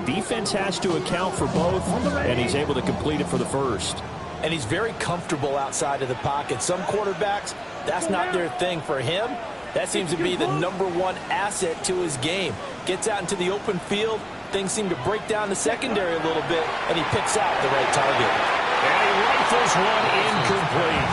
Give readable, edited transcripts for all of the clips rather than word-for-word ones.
defense has to account for both, and he's able to complete it for the first. And he's very comfortable outside of the pocket. Some quarterbacks, that's not their thing. For him, that seems to be the #1 asset to his game. Gets out into the open field, things seem to break down the secondary a little bit, and he picks out the right target. And he rifles one incomplete.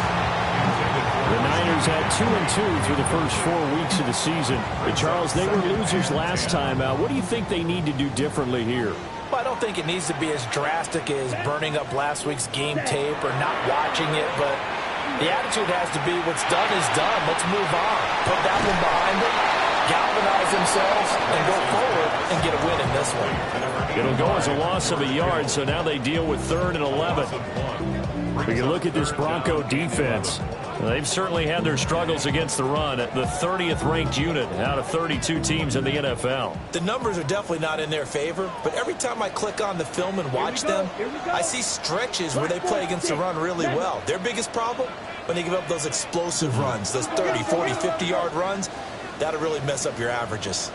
The Niners had 2-2 through the first 4 weeks of the season. But Charles, they were losers last time out. What do you think they need to do differently here? Well, I don't think it needs to be as drastic as burning up last week's game tape or not watching it, but the attitude has to be what's done is done. Let's move on. Put that one behind them, galvanize themselves, and go forward and get a win in this one. It'll go as a loss of a yard, so now they deal with 3rd and 11. We can look at this Bronco defense. They've certainly had their struggles against the run. The 30th ranked unit out of 32 teams in the NFL. The numbers are definitely not in their favor, but every time I click on the film and watch them, I see stretches where they play against the run really well. Their biggest problem, when they give up those explosive runs, those 30, 40, 50-yard runs, that'll really mess up your averages.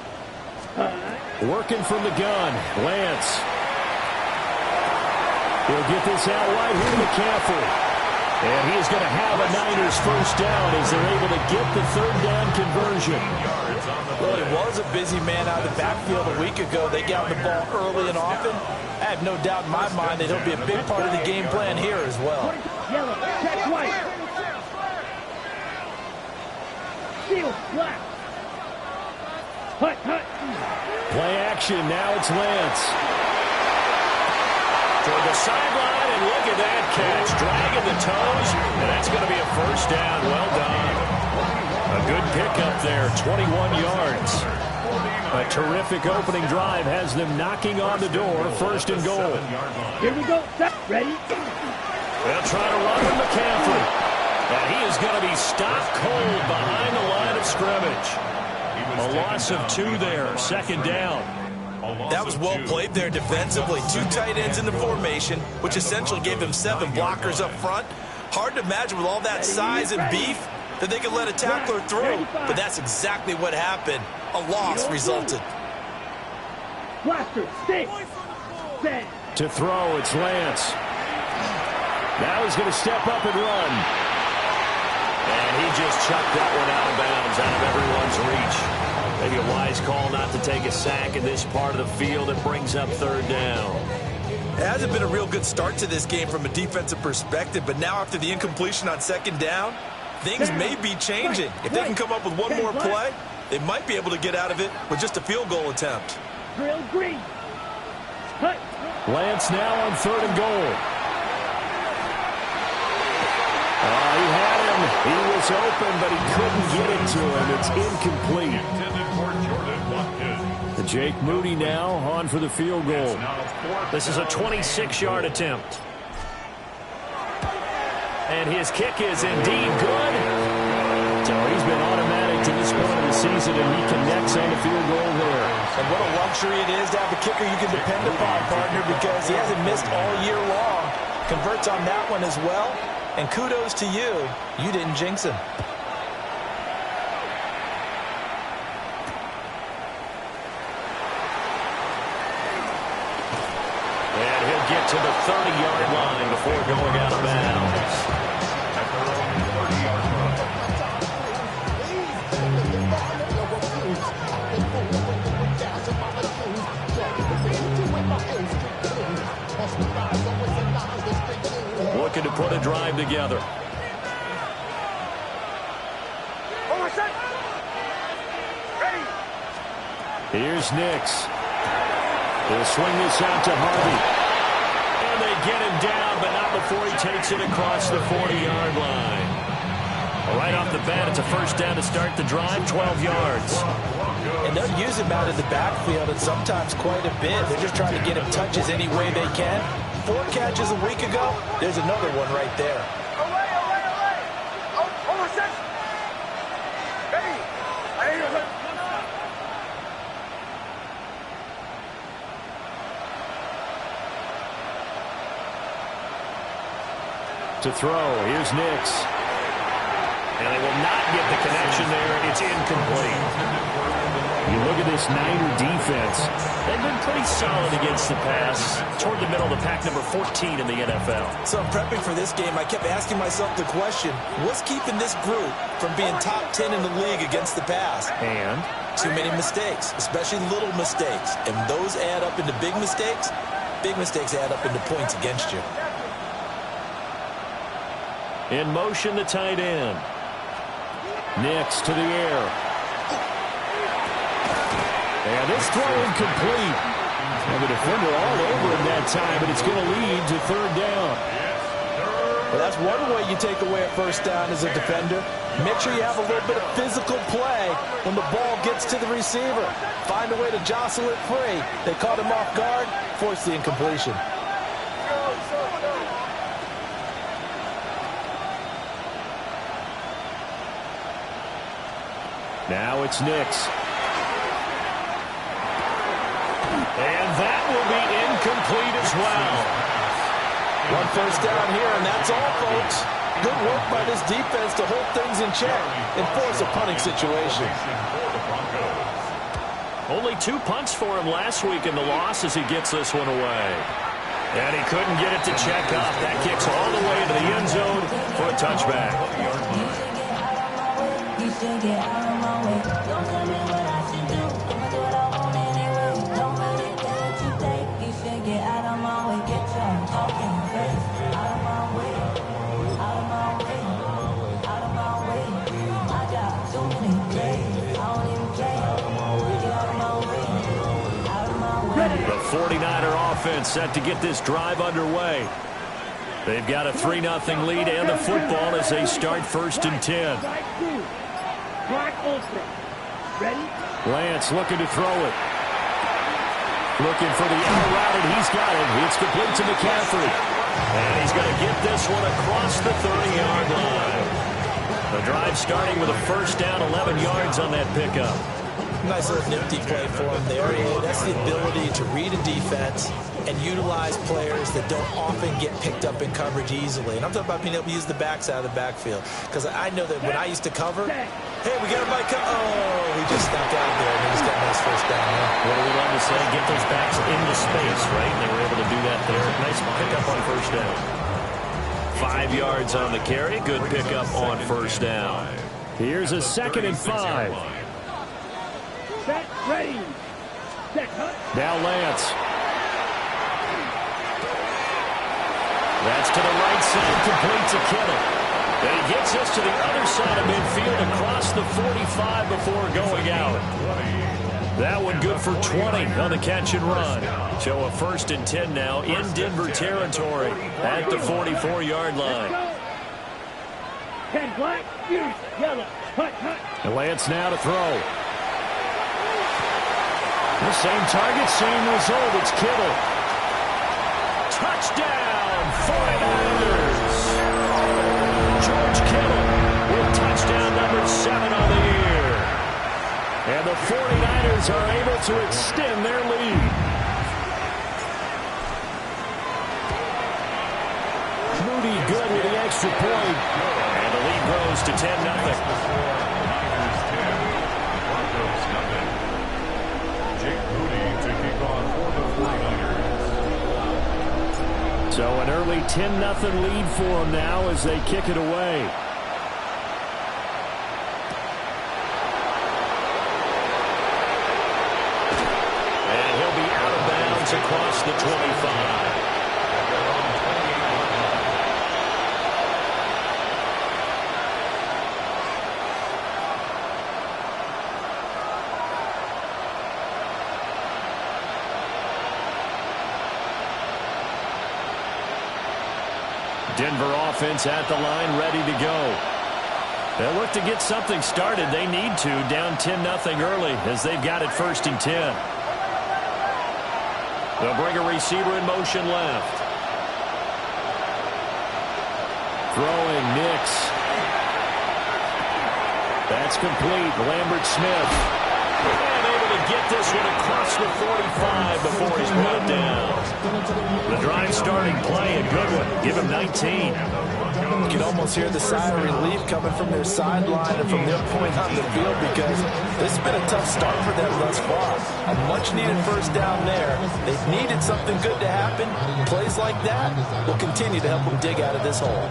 Working from the gun, Lance. He'll get this out wide here to McCaffrey. And he is going to have a Niners first down as they're able to get the 3rd down conversion. Well, he was a busy man out of the backfield a week ago. They got the ball early and often. I have no doubt in my mind that he'll be a big part of the game plan here as well. Yellow, check white. Shield, black. Hut, hut. Play action, now it's Lance. Toward the sideline, and look at that catch. Dragging the toes, and that's going to be a first down. Well done. A good pickup there, 21 yards. A terrific opening drive has them knocking on the door, 1st and goal. Here we go, set, ready. They'll try to run with McCaffrey. And he is going to be stopped cold behind the line of scrimmage. A loss of 2 there, 2nd down. That was well played there defensively. 2 tight ends in the formation, which essentially gave them 7 blockers up front. Hard to imagine with all that size and beef that they could let a tackler through, but that's exactly what happened. A loss resulted. Blaster, stick. To throw, it's Lance. Now he's going to step up and run. And he just chucked that one out of bounds, out of everyone's reach. Maybe a wise call not to take a sack in this part of the field. It brings up 3rd down. It hasn't been a real good start to this game from a defensive perspective, but now after the incompletion on 2nd down, things may be changing. If they can come up with one more play, they might be able to get out of it with just a field goal attempt. Drill green. Hut. Lance now on 3rd and goal. He had him. He was open, but he couldn't get it to him. It's incomplete. Jake Moody now on for the field goal. This is a 26-yard attempt. And his kick is indeed good. So he's been automatic to this point of the season, and he connects on the field goal there. And what a luxury it is to have a kicker you can depend upon, partner, because he hasn't missed all year long. Converts on that one as well. And kudos to you. You didn't jinx him. And he'll get to the 30-yard line before going out of bounds. Looking to put a drive together. Here's Nix. He'll swing this out to Harvey. And they get him down, but not before he takes it across the 40-yard line. Right off the bat, it's a first down to start the drive, 12 yards. And they'll use him out in the backfield, and sometimes quite a bit. They're just trying to get him touches any way they can. 4 catches a week ago. There's another one right there. To throw, here's Nix. And they will not get the connection there. It's incomplete. You look at this Niner defense. They've been pretty solid against the pass. Toward the middle of the pack, number 14 in the NFL. So I'm prepping for this game. I kept asking myself the question, what's keeping this group from being top 10 in the league against the pass? And too many mistakes, especially little mistakes. And those add up into big mistakes. Big mistakes add up into points against you. in motion, the tight end. Nix to the air. And this throw incomplete. And the defender all over him that time, but it's going to lead to third down. Well, that's one way you take away a first down as a defender. Make sure you have a little bit of physical play when the ball gets to the receiver. Find a way to jostle it free. They caught him off guard, forced the incompletion. Now it's Nix. And that will be incomplete as well. One first down here, and that's all, folks. Good work by this defense to hold things in check and force a punting situation. Only 2 punts for him last week in the loss as he gets this one away. And he couldn't get it to check up. That kicks all the way into the end zone for a touchback. The 49er offense set to get this drive underway. They've got a 3-0 lead and the football as they start 1st and 10. Lance looking to throw it. Looking for the out route, and he's got it. It's complete to McCaffrey. And he's going to get this one across the 30-yard line. The drive starting with a first down, 11 yards on that pickup. Nice little nifty play for him there. That's the ability to read a defense and utilize players that don't often get picked up in coverage easily. And I'm talking about being able to use the backs out of the backfield. Because I know that when I used to cover, hey, we got a bike. Oh, he just snuck out there, and he just got a nice first down. What do we love to say? Get those backs into space, right? And they were able to do that there. Nice pickup on first down. 5 yards on the carry. Good pickup on first down. Here's a 2nd and 5. Set, ready. Set, now Lance. That's to the right side, complete to Kittle. And he gets us to the other side of midfield across the 45 before going out. That one good for 20 on the catch and run. So a 1st and 10 now in Denver territory at the 44-yard line. 10 black, use yellow. Hut, hut. And Lance now to throw. The same target, same result. It's Kittle. Touchdown, 49ers. George Kittle with touchdown number 7 on the year. And the 49ers are able to extend their lead. Moody good with the extra point. And the lead grows to 10-0. So an early 10-0 lead for them now as they kick it away. And he'll be out of bounds across the 25. Denver offense at the line, ready to go. They'll look to get something started. They need to, down 10-0 early as they've got it 1st and 10. They'll bring a receiver in motion left. Throwing Nix. That's complete. Lambert Smith. And able to get this one across the 45 before he's brought down. The drive starting play, a good one. Give him 19. You can almost hear the sigh of relief coming from their sideline and from their point on the field because this has been a tough start for them thus far. A much-needed first down there. They've needed something good to happen. Plays like that will continue to help them dig out of this hole.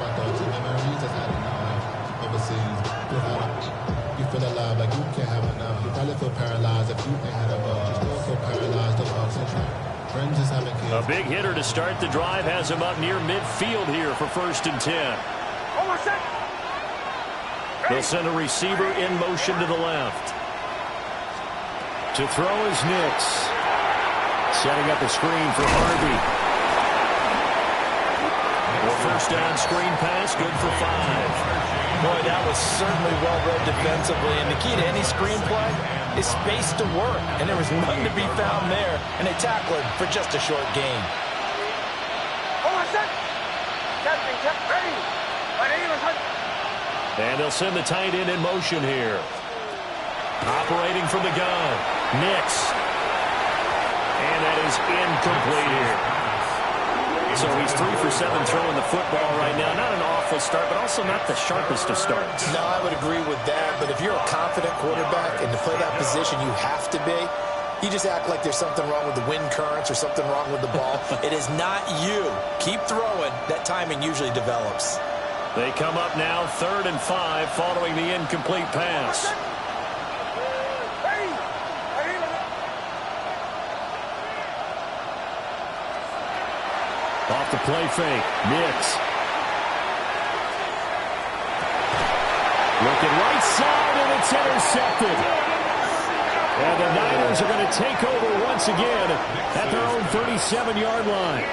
You feel alive like you can't have enough. You probably feel paralyzed if you ain't had a bug. You still feel paralyzed of friends just having kids. A big hitter to start the drive has him up near midfield here for 1st and 10. They'll send a receiver in motion to the left. To throw is Nix. Setting up a screen for Harvey. Well, first down screen pass, good for 5. Boy, that was certainly well-read defensively, and the key to any screenplay is space to work, and there was none to be found there, and they tackled him for just a short gain. And they'll send the tight end in motion here. Operating from the gun, Nix. And that is incomplete here. So he's 3 for 7 throwing the football right now. Not an awful start, but also not the sharpest of starts. No, I would agree with that. But if you're a confident quarterback and to play that position you have to be, you just act like there's something wrong with the wind currents or something wrong with the ball. It is not you. Keep throwing. That timing usually develops. They come up now 3rd and 5 following the incomplete pass. Off the play fake, Nix. Looking right side, and it's intercepted. And the Niners are going to take over once again at their own 37-yard line.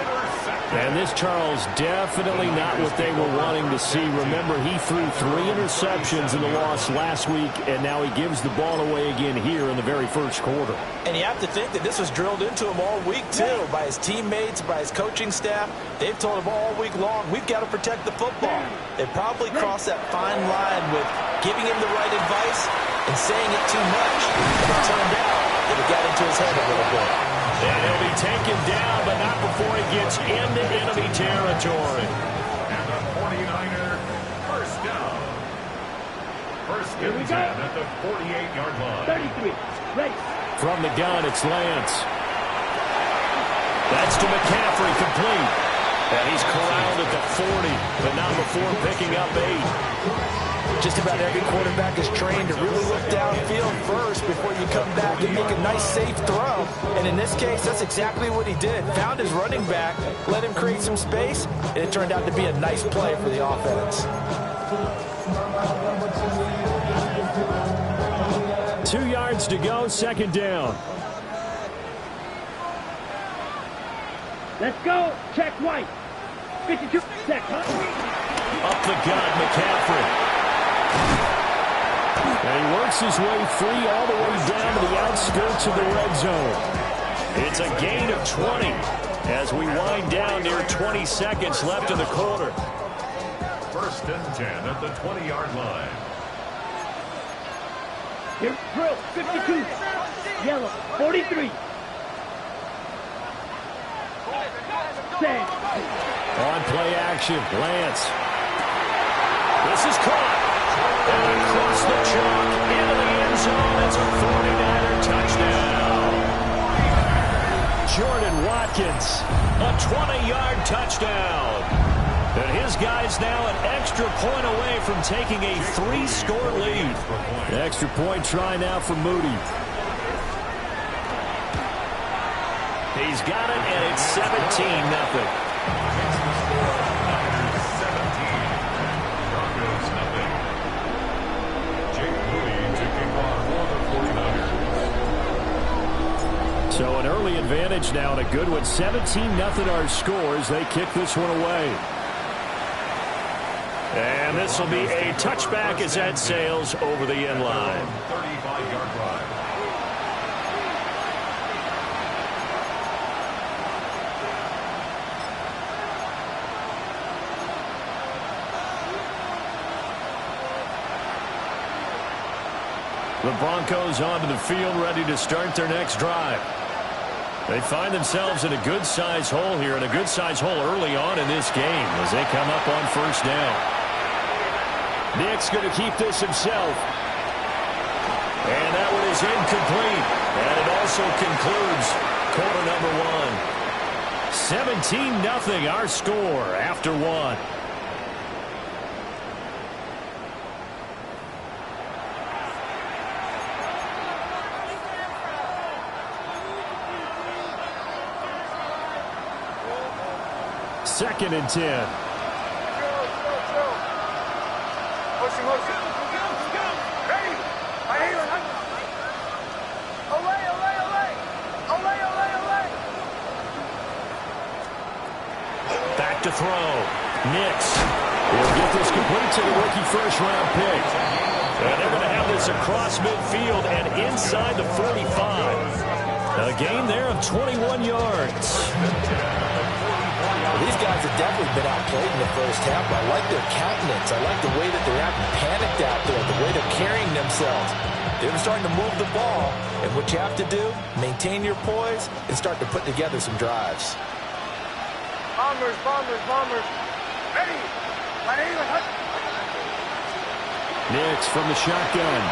And this, Charles, definitely not what they were wanting to see. Remember, he threw 3 interceptions in the loss last week, and now he gives the ball away again here in the very first quarter. And you have to think that this was drilled into him all week, too, by his teammates, by his coaching staff. They've told him all week long, we've got to protect the football. They probably crossed that fine line with giving him the right advice and saying it too much. And it turned out that it got into his head a little bit. And he'll be taken down, but not before he gets into enemy territory. And the 49er first down. First and 10 at the 48-yard line. 33. Race. From the gun, it's Lance. That's to McCaffrey, complete. And he's corralled at the 40, but not before picking up 8. Just about every quarterback is trained to really look downfield first before you come back and make a nice, safe throw. And in this case, that's exactly what he did. Found his running back, let him create some space, and it turned out to be a nice play for the offense. 2 yards to go, 2nd down. Let's go. Check White. 52. Check Hunt. Up the gut, McCaffrey. And he works his way free all the way down to the outskirts of the red zone. It's a gain of 20 as we wind down near 20 seconds left in the quarter. First and 10 at the 20-yard line. Here's drill. 52. Yellow. 43. Set. On play action, Lance. This is caught. And across the chalk into the end zone. It's a 49er touchdown. Jordan Watkins, a 20-yard touchdown. And his guy's now an extra point away from taking a 3-score lead. The extra point try now for Moody. He's got it, and it's 17-0. So an early advantage now and a good one. 17-0 our scores. They kick this one away. And this will be a touchback as that sails over the end line. 35-yard drive. The Broncos onto the field, ready to start their next drive. They find themselves in a good-sized hole here, and a good-sized hole early on in this game as they come up on first down. Nick's going to keep this himself. And that one is incomplete. And it also concludes quarter number 1. 17-0 our score after 1. Second and 10. Back to throw. Nix will get this complete to the rookie first-round pick. And they're going to have this across midfield and inside the 45. A gain there of 21 yards. These guys have definitely been outplayed in the first half. I like their countenance. I like the way that they're acting panicked out there, the way they're carrying themselves. They're starting to move the ball, and what you have to do, maintain your poise and start to put together some drives. Bombers. Ready. Nix from the shotgun.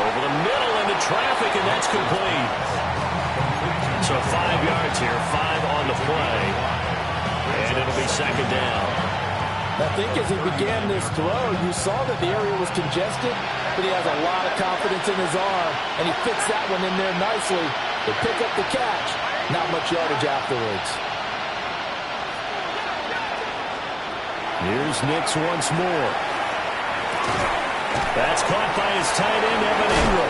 Over the middle into traffic, and that's complete. So 5 yards here, 5 on the play. And it'll be second down. I think as he began this throw, you saw that the area was congested, but he has a lot of confidence in his arm, and he fits that one in there nicely. They pick up the catch. Not much yardage afterwards. Here's Nix once more. That's caught by his tight end, Evan Ingram.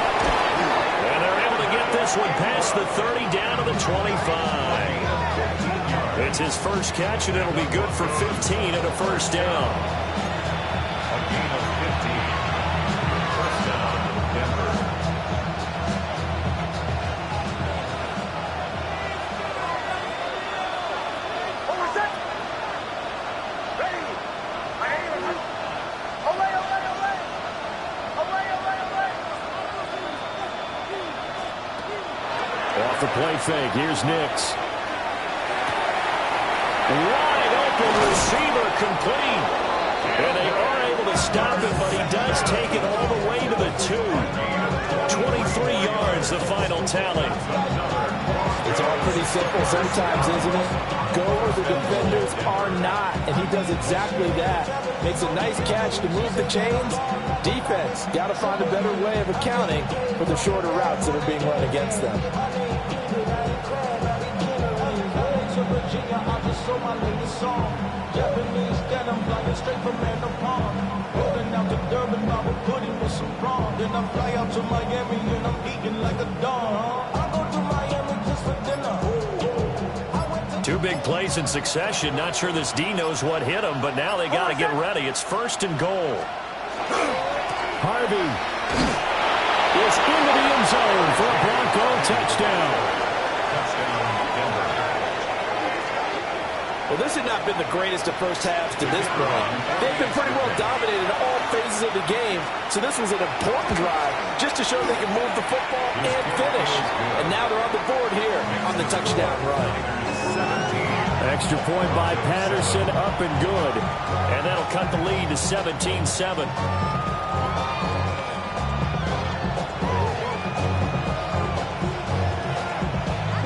And they're able to get this one past the 30 down to the 25. It's his first catch, and it'll be good for 15 and a first down. A gain of 15. First down, Denver. Off the play fake, here's Nix. Wide open receiver complete. And they are able to stop him, but he does take it all the way to the 2. 23 yards, the final tally. It's all pretty simple sometimes, isn't it? Go where the defenders are not, and he does exactly that. Makes a nice catch to move the chains. Defense, got to find a better way of accounting for the shorter routes that are being run against them. Then I fly out to Miami and I'm eating like a dog. I go to Miami just for dinner. 2 big plays in succession. Not sure this D knows what hit him, but now they got to get ready. It's first and goal. Harvey is into the end zone for a Bronco touchdown. Well, this had not been the greatest of first halves to this point. They've been pretty well dominated in all phases of the game, so this was an important drive just to show they can move the football and finish. And now they're on the board here on the touchdown run. Extra point by Patterson, up and good. And that'll cut the lead to 17-7.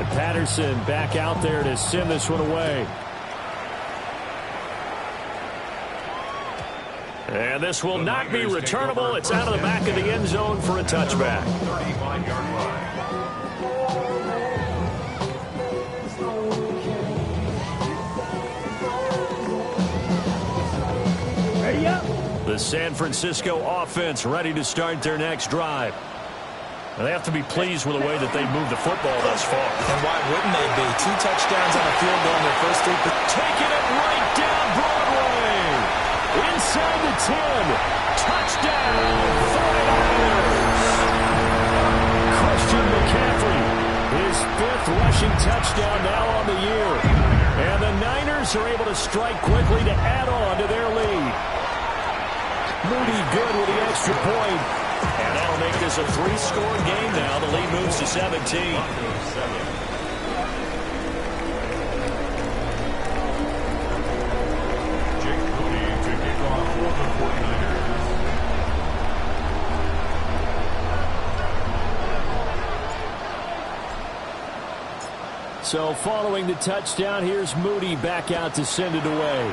And Patterson back out there to send this one away. And this will not be returnable. It's out of the back of the end zone for a touchback. 35-yard line. Ready up. The San Francisco offense ready to start their next drive. And they have to be pleased with the way that they moved the football thus far. And why wouldn't they be? 2 touchdowns on the field goal in their first 3. Taking it right down Broadway. Inside the 10. Touchdown, 49ers. Christian McCaffrey, his 5th rushing touchdown now on the year. And the Niners are able to strike quickly to add on to their lead. Moody good with the extra point. And that'll make this a three-score game now. The lead moves to 17. So following the touchdown, here's Moody back out to send it away.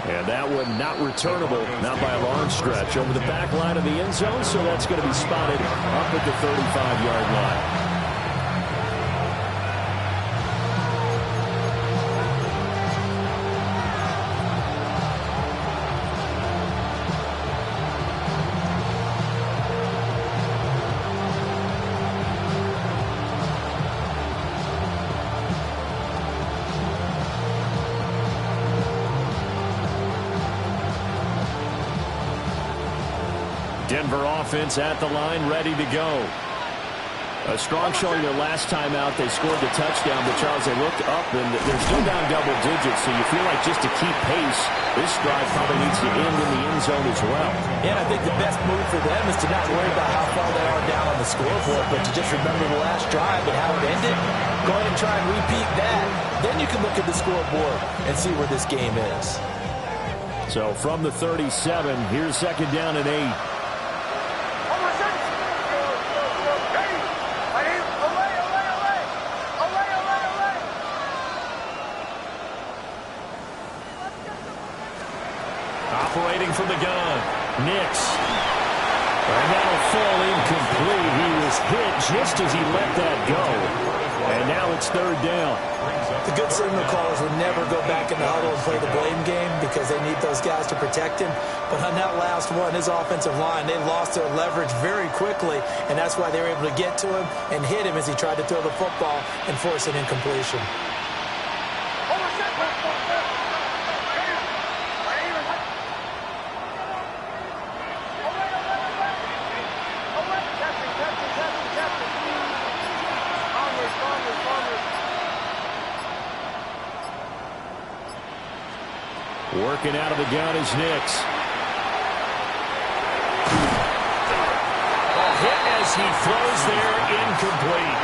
And that one not returnable, not by a long stretch, over the back line of the end zone, so that's going to be spotted up at the 35-yard line. Denver offense at the line, ready to go. A strong showing their last time out. They scored the touchdown, but Charles, they looked up, and they're still down double digits, so you feel like just to keep pace, this drive probably needs to end in the end zone as well. Yeah, I think the best move for them is to not worry about how far they are down on the scoreboard, but to just remember the last drive and how it ended. Go ahead and try and repeat that. Then you can look at the scoreboard and see where this game is. So from the 37, here's second down and 8. Operating from the gun, Nix. And that'll fall incomplete. He was hit just as he let that go. And now it's third down. The good signal callers would never go back in the huddle and play the blame game because they need those guys to protect him. But on that last one, his offensive line, they lost their leverage very quickly, and that's why they were able to get to him and hit him as he tried to throw the football and force an incompletion. Working out of the gun is Nix. Hit as he throws there, incomplete.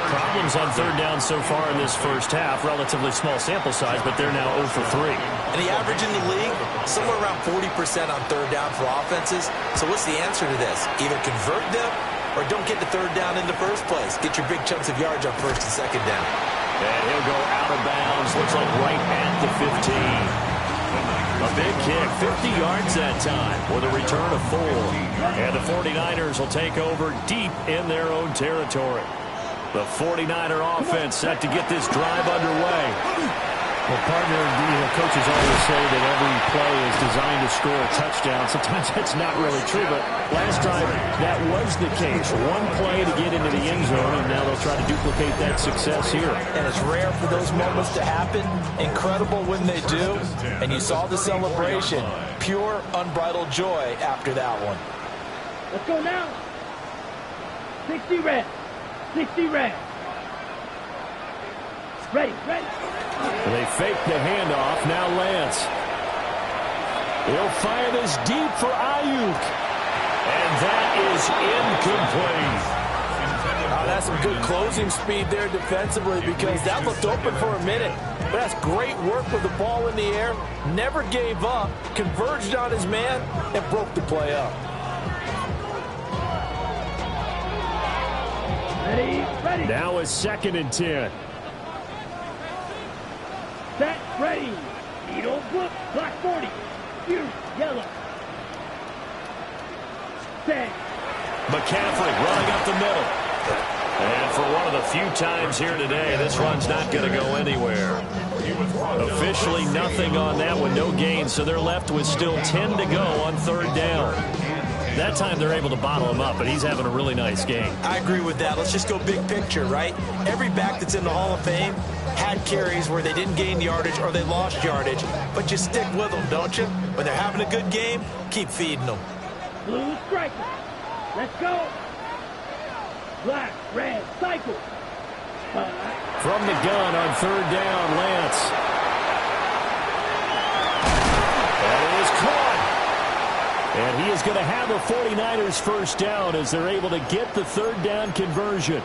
Problems on third down so far in this first half. Relatively small sample size, but they're now 0 for 3. And the average in the league, somewhere around 40% on third down for offenses. So what's the answer to this? Either convert them or don't get the third down in the first place. Get your big chunks of yards on first and second down. And he'll go out of bounds. Looks like right at the 15. A big kick, 50 yards that time with a return of 4. And the 49ers will take over deep in their own territory. The 49er offense set to get this drive underway. Well, partner, coaches always say that every play is designed to score a touchdown. Sometimes that's not really true, but last time that was the case. One play to get into the end zone, and now they'll try to duplicate that success here. And it's rare for those moments to happen. Incredible when they do. And you saw the celebration. Pure, unbridled joy after that one. Let's go now. 60 red. 60 red. Ready. They fake the handoff. Now Lance. He'll fire this deep for Ayuk. And that is incomplete. That's some good closing speed there defensively because that looked open for a minute. But that's great work with the ball in the air. Never gave up. Converged on his man and broke the play up. Ready. Now it's 2nd and 10. Set, ready. Edo flip, black 40. Use, yellow. Set. McCaffrey running up the middle. And for one of the few times here today, this run's not going to go anywhere. Officially nothing on that one, no gain, so they're left with still 10 to go on third down. That time they're able to bottle him up, but he's having a really nice game. I agree with that. Let's just go big picture, right? Every back that's in the Hall of Fame had carries where they didn't gain yardage or they lost yardage, but you stick with them, don't you? When they're having a good game, keep feeding them. Blue striker. Let's go. Black, red, cycle. From the gun on third down, Lance. And it is caught. And he is going to have a 49ers first down as they're able to get the third down conversion.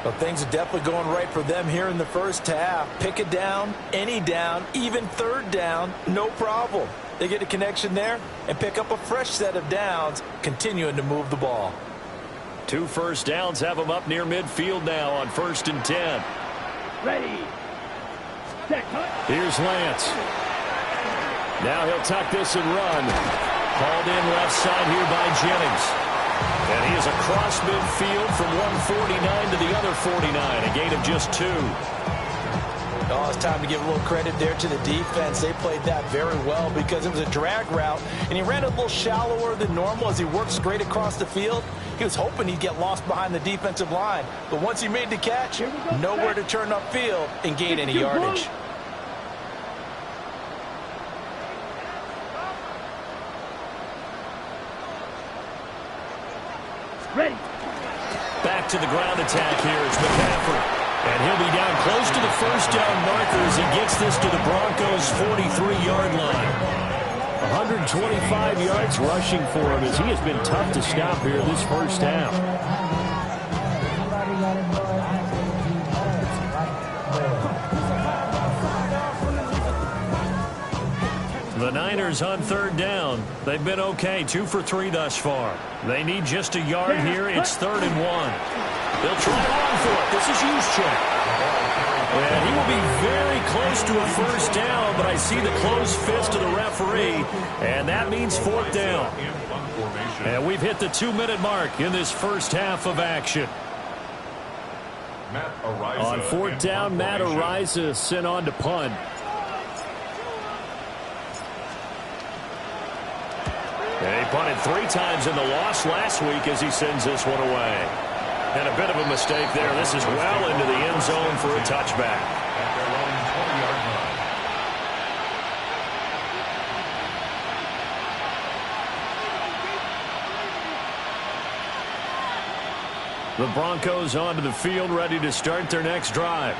Well, things are definitely going right for them here in the first half. Pick a down, any down, even third down, no problem. They get a connection there and pick up a fresh set of downs, continuing to move the ball. 2 first downs have them up near midfield now on 1st and 10. Ready. Set, cut. Here's Lance. Now he'll tuck this and run. Called in left side here by Jennings. And he is across midfield from 149 to the other 49, a gain of just 2. Oh, it's time to give a little credit there to the defense. They played that very well because it was a drag route, and he ran a little shallower than normal as he worked straight across the field. He was hoping he'd get lost behind the defensive line, but once he made the catch, nowhere to turn upfield and gain any yardage. Ready. Back to the ground attack here. It's McCaffrey. And he'll be down close to the first down marker as he gets this to the Broncos' 43-yard line. 125 yards rushing for him as he has been tough to stop here this first half. The Niners on third down. They've been okay, 2 for 3 thus far. They need just a yard here. It's 3rd and 1. They'll try to run for it. This is Juszczyk. And he will be very close to a first down, but I see the closed fist of the referee, and that means 4th down. And we've hit the 2-minute mark in this first half of action. On 4th down, Matt Araiza sent on to punt. And he punted 3 times in the loss last week as he sends this one away. And a bit of a mistake there. This is well into the end zone for a touchback. The Broncos onto the field, ready to start their next drive.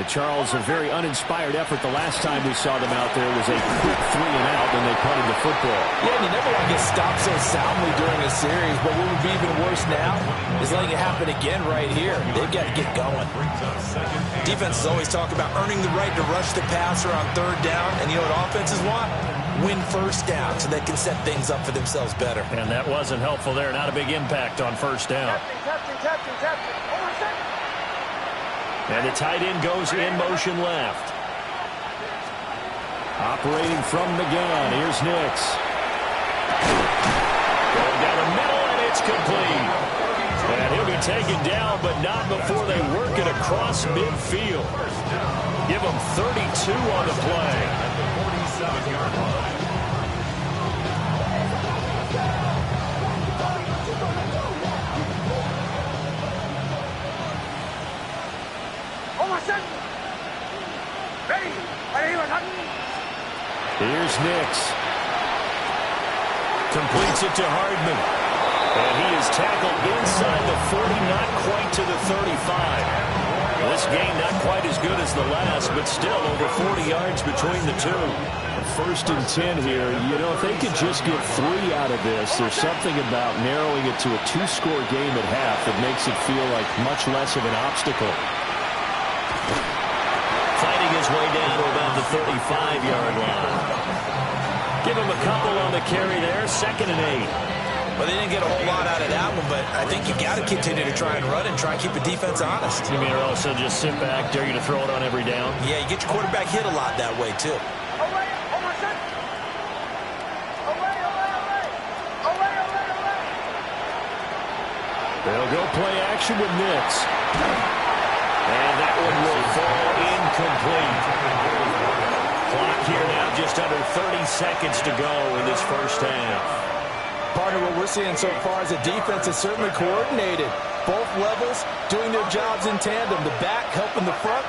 Charles, a very uninspired effort the last time we saw them out there was a quick 3 and out, and they punted the football. Yeah, and you never want to get stopped so soundly during a series, but what would be even worse now is letting it happen again right here. They've got to get going. Defenses always talk about earning the right to rush the passer on 3rd down, and you know what offenses want? Win first down so they can set things up for themselves better. And that wasn't helpful there. Not a big impact on first down. Tapping. And the tight end goes in motion left. Operating from the gun, here's Nix. Going down the middle, and it's complete. And he'll be taken down, but not before they work it across midfield. Give him 32 on the play. At the 47-yard line. Here's Nix. Completes it to Hardman. And he is tackled inside the 40, not quite to the 35. This game not quite as good as the last, but still over 40 yards between the two. 1st and 10 here. You know, if they could just get 3 out of this, there's something about narrowing it to a 2-score game at half that makes it feel like much less of an obstacle. Fighting his way down to about the 35-yard line. Give him a couple on the carry there. 2nd and 8. Well, they didn't get a whole lot out of that one, but I think you got to continue to try and run and try and keep the defense honest. You mean also just sit back, dare you to throw it on every down? Yeah, you get your quarterback hit a lot that way, too. They'll go play action with Nix. And that one will fall incomplete. Clock here now, just under 30 seconds to go in this first half. Partner, what we're seeing so far is the defense is certainly coordinated. Both levels doing their jobs in tandem. The back helping the front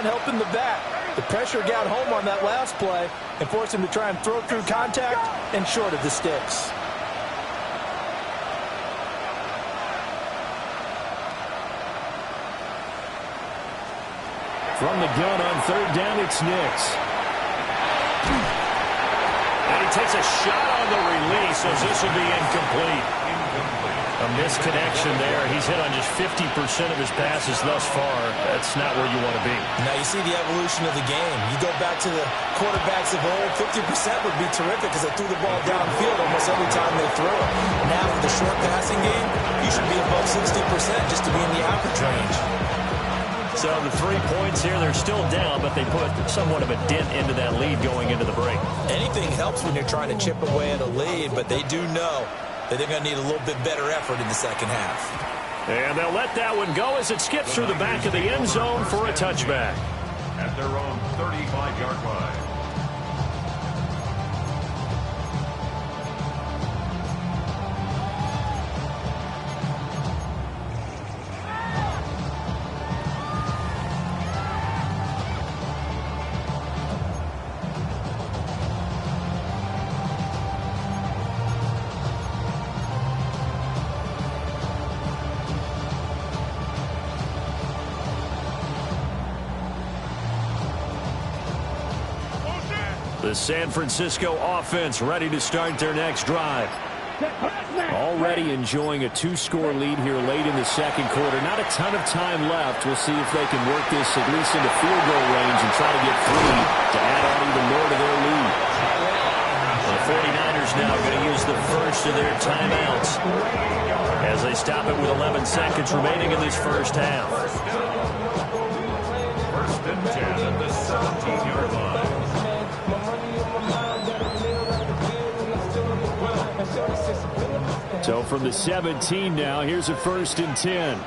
helping the back. The pressure got home on that last play and forced him to try and throw through contact and short of the sticks. From the gun on 3rd down, it's Nix. And he takes a shot on the release, so this will be incomplete. A misconnection there. He's hit on just 50% of his passes thus far. That's not where you want to be. Now you see the evolution of the game. You go back to the quarterbacks of old, 50% would be terrific because they threw the ball downfield almost every time they throw it. Now for the short passing game, you should be above 60% just to be in the average range. So the 3 points here, they're still down, but they put somewhat of a dent into that lead going into the break. Anything helps when you're trying to chip away at a lead, but they do know that they're going to need a little bit better effort in the second half. And they'll let that one go as it skips through the back of the end zone for a touchback. At their own 35-yard line. The San Francisco offense ready to start their next drive. Already enjoying a 2-score lead here late in the second quarter. Not a ton of time left. We'll see if they can work this at least into field goal range and try to get 3 to add on even more to their lead. The 49ers now going to use the first of their timeouts as they stop it with 11 seconds remaining in this first half. First and 10 at the 17-yard line. So from the 17 now, here's a first and 10.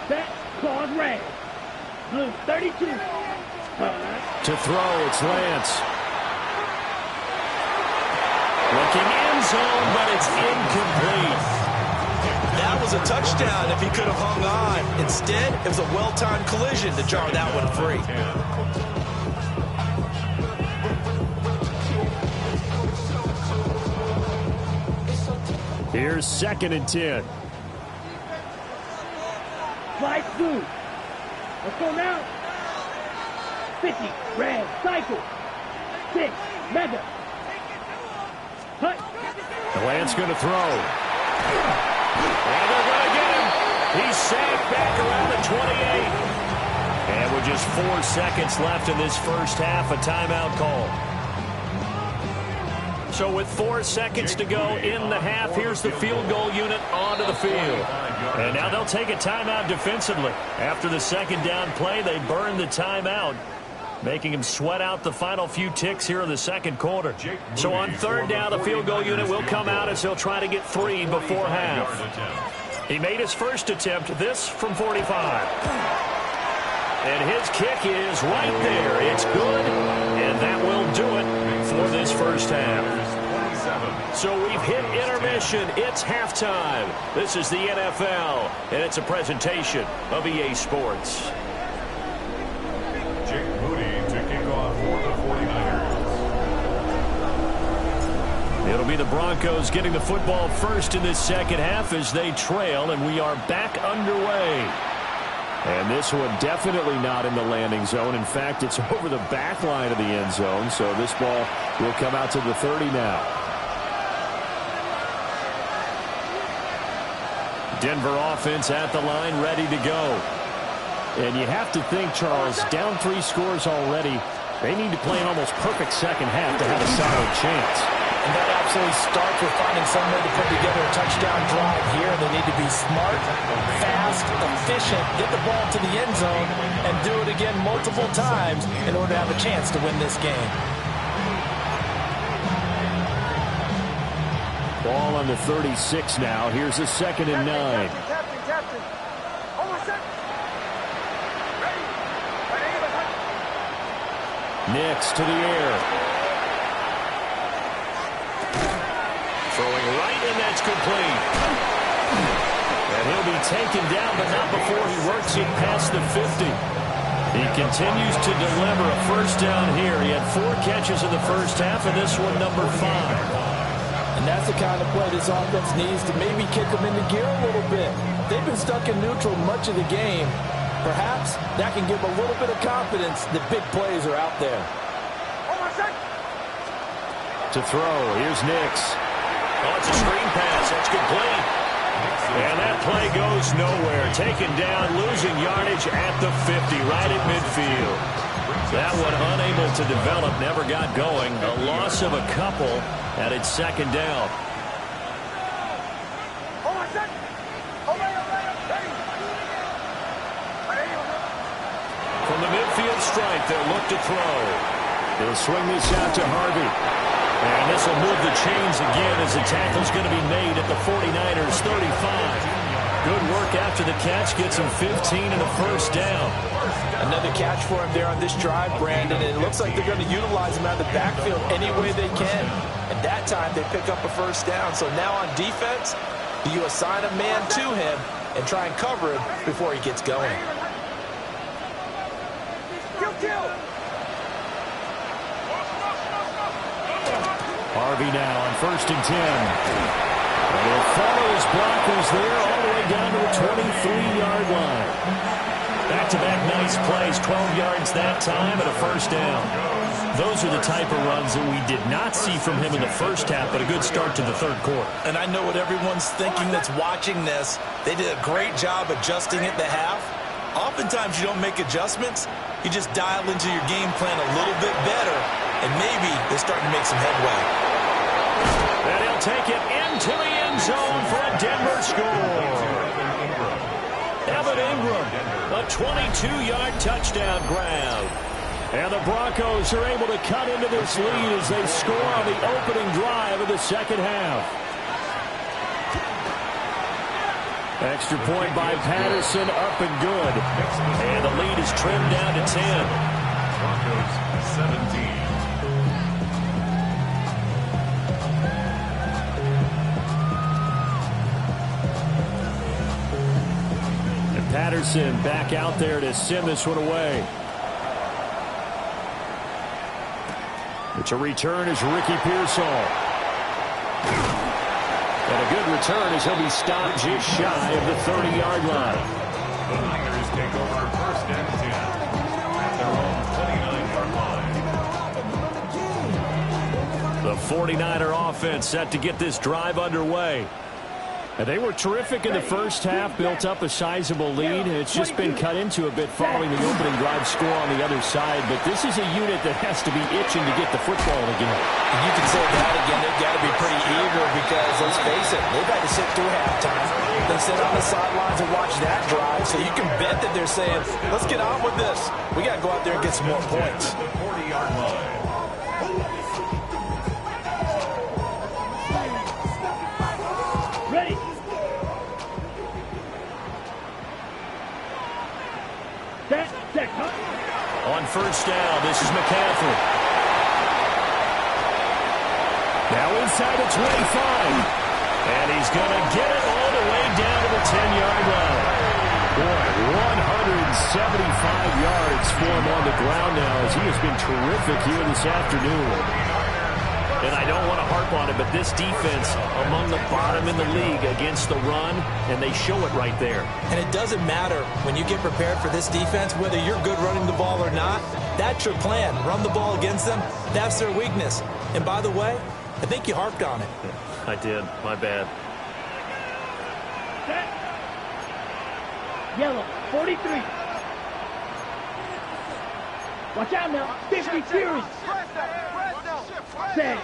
Set, clause red. Blue 32. To throw, it's Lance. Looking end zone, but it's incomplete. That was a touchdown if he could have hung on. Instead, it was a well-timed collision to jar that one free. Here's second and 10. Slide through. Let's go now. 50. Red. Cycle. 6. Mega. Hut. Lance going to throw. And they're going to get him. He's sacked back around the 28. And with just 4 seconds left in this first half, a timeout call. So with 4 seconds to go in the half, here's the field goal unit onto the field. And now they'll take a timeout defensively. After the second down play, they burn the timeout, making him sweat out the final few ticks here in the second quarter. So on third down, the field goal unit will come out as he'll try to get 3 before half. He made his first attempt, this from 45. And his kick is right there. It's good, and that will do it for this first half. So we've hit intermission. It's halftime. This is the NFL, and it's a presentation of EA Sports. Jake Moody to kick off for the 49ers. It'll be the Broncos getting the football first in this second half as they trail, and we are back underway. And this one definitely not in the landing zone. In fact, it's over the back line of the end zone, so this ball will come out to the 30 now. Denver offense at the line, ready to go. And you have to think, Charles, down 3 scores already. They need to play an almost perfect second half to have a solid chance. And that absolutely starts with finding some way to put together a touchdown drive here. They need to be smart, fast, efficient, get the ball to the end zone, and do it again multiple times in order to have a chance to win this game. Ball on the 36 now. Here's a second and 9. Captain. Almost set. Ready. Nix to the air. Throwing right, and that's complete. And he'll be taken down, but not before he works it past the 50. He continues to deliver a first down here. He had 4 catches in the first half, and this one number 5. And that's the kind of play this offense needs to maybe kick them into gear a little bit. They've been stuck in neutral much of the game. Perhaps that can give a little bit of confidence that big plays are out there. To throw, here's Nix. Oh, it's a screen pass. That's complete. And that play goes nowhere. Taken down, losing yardage at the 50, right at midfield. That one unable to develop, never got going. A loss of a couple, and it's second down. From the midfield stripe, they'll look to throw. They'll swing this out to Harvey. And this will move the chains again as the tackle's going to be made at the 49ers 35. Good work after the catch. Gets him 15 and a first down. Another catch for him there on this drive, Brandon. And it looks like they're going to utilize him out of the backfield any way they can. And that time they pick up a first down. So now on defense, you assign a man to him and try and cover him before he gets going. Harvey now on 1st and 10. And he'll follow his blockers there all the way down to the 23-yard line. Back-to-back nice plays, 12 yards that time and a first down. Those are the type of runs that we did not see from him in the first half, but a good start to the third quarter. And I know what everyone's thinking that's watching this. They did a great job adjusting at the half. Oftentimes you don't make adjustments. You just dial into your game plan a little bit better, and maybe they're starting to make some headway. And he'll take it into the end zone for a Denver score. Evan Ingram, a 22-yard touchdown grab. And the Broncos are able to cut into this lead as they score on the opening drive of the second half. Extra point by Patterson, up and good. And the lead is trimmed down to 10. Broncos 17. And Patterson back out there to send this one away. It's a return as Ricky Pearsall. And a good return as he'll be stopped just shy of the 30-yard line. The Niners take over 1st and 10 at their own 29-yard line. The 49er offense set to get this drive underway. And they were terrific in the first half, built up a sizable lead. It's just been cut into a bit following the opening drive score on the other side. But this is a unit that has to be itching to get the football again. And you can say that again. They've got to be pretty eager because, let's face it, they've had to sit through halftime. They sit on the sidelines and watch that drive. So you can bet that they're saying, let's get on with this. We got to go out there and get some more points. The 40-yard line. Ready. Set. On first down, this is McCaffrey. Now inside the 25. And he's going to get it all the way down to the 10-yard line. Boy, 175 yards for him on the ground now as he has been terrific here this afternoon. And I don't want to harp on it, but this defense among the bottom in the league against the run, and they show it right there. And it doesn't matter when you get prepared for this defense, whether you're good running the ball or not. That's your plan. Run the ball against them. That's their weakness. And by the way, I think you harped on it. I did. My bad. Set. Yellow, 43. Watch out now. 50 Fury. Set.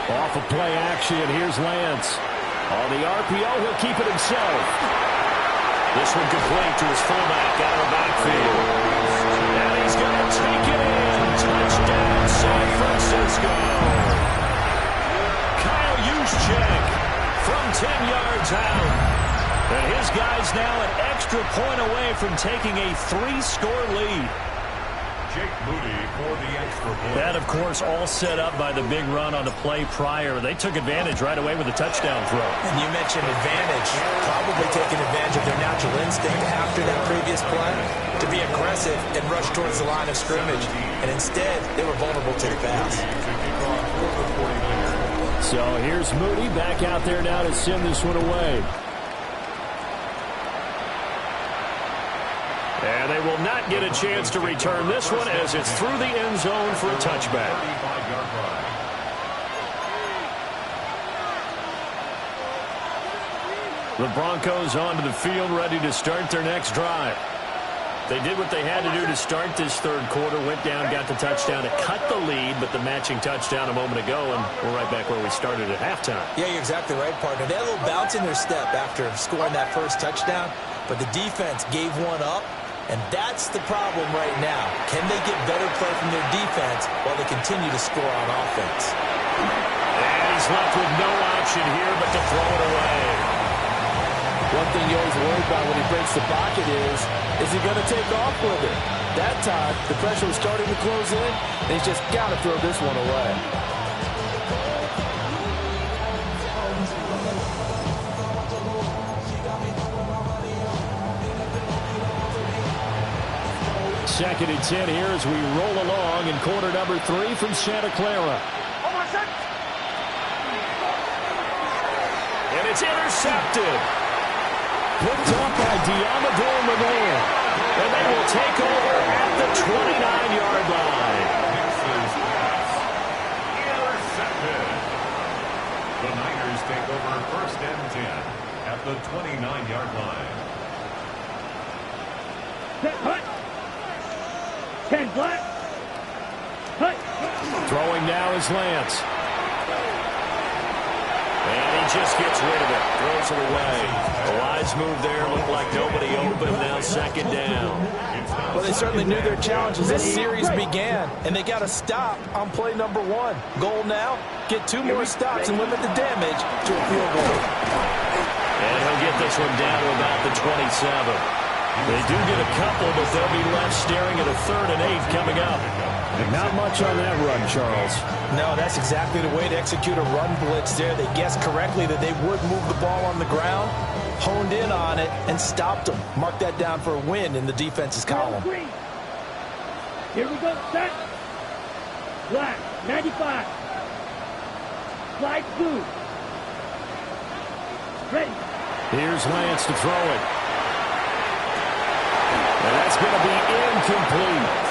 Off of play action, here's Lance. On the RPO, he'll keep it himself. This one complete to his fullback out of the backfield. And he's going to take it in. Touchdown, San Francisco. Kyle Juszczyk from 10 yards out. And his guy's now an extra point away from taking a 3-score lead. Jake Moody for the extra point. That, of course, all set up by the big run on the play prior. They took advantage right away with a touchdown throw. And you mentioned advantage. Probably taking advantage of their natural instinct after that previous play to be aggressive and rush towards the line of scrimmage. And instead, they were vulnerable to the pass. So here's Moody back out there now to send this one away. And they will not get a chance to return this one as it's through the end zone for a touchback. The Broncos onto the field, ready to start their next drive. They did what they had to do to start this third quarter, went down, got the touchdown to cut the lead, but the matching touchdown a moment ago, and we're right back where we started at halftime. Yeah, you're exactly right, partner. They had a little bounce in their step after scoring that first touchdown, but the defense gave one up, and that's the problem right now. Can they get better play from their defense while they continue to score on offense? And he's left with no option here but to throw it away. One thing you always worry about when he breaks the pocket is he going to take off with it? That time, the pressure was starting to close in, and he's just got to throw this one away. Second and 10 here as we roll along in quarter number 3 from Santa Clara. And it's intercepted. Picked up by Diamador Manor. And they will take over at the 29-yard line. Intercepted. The Niners take over first and 10 at the 29-yard line. Set, hut. 10 flat. Hut. Throwing now is Lance. And he just gets rid of it. Throws it away. A wise move there. Looked like nobody open. Now second down. Well, they certainly knew their challenge as this series began, and they got to stop on play number 1. Goal now, get 2 more stops and limit the damage to a field goal. And he'll get this one down to about the 27. They do get a couple, but they'll be left staring at a 3rd and 8 coming up. And not much on that run, Charles. No, that's exactly the way to execute a run blitz there. They guessed correctly that they would move the ball on the ground, honed in on it, and stopped them. Mark that down for a win in the defense's column. Here we go, set. Black, 95. Slide 2. Ready. Here's Lance to throw it. And that's going to be incomplete.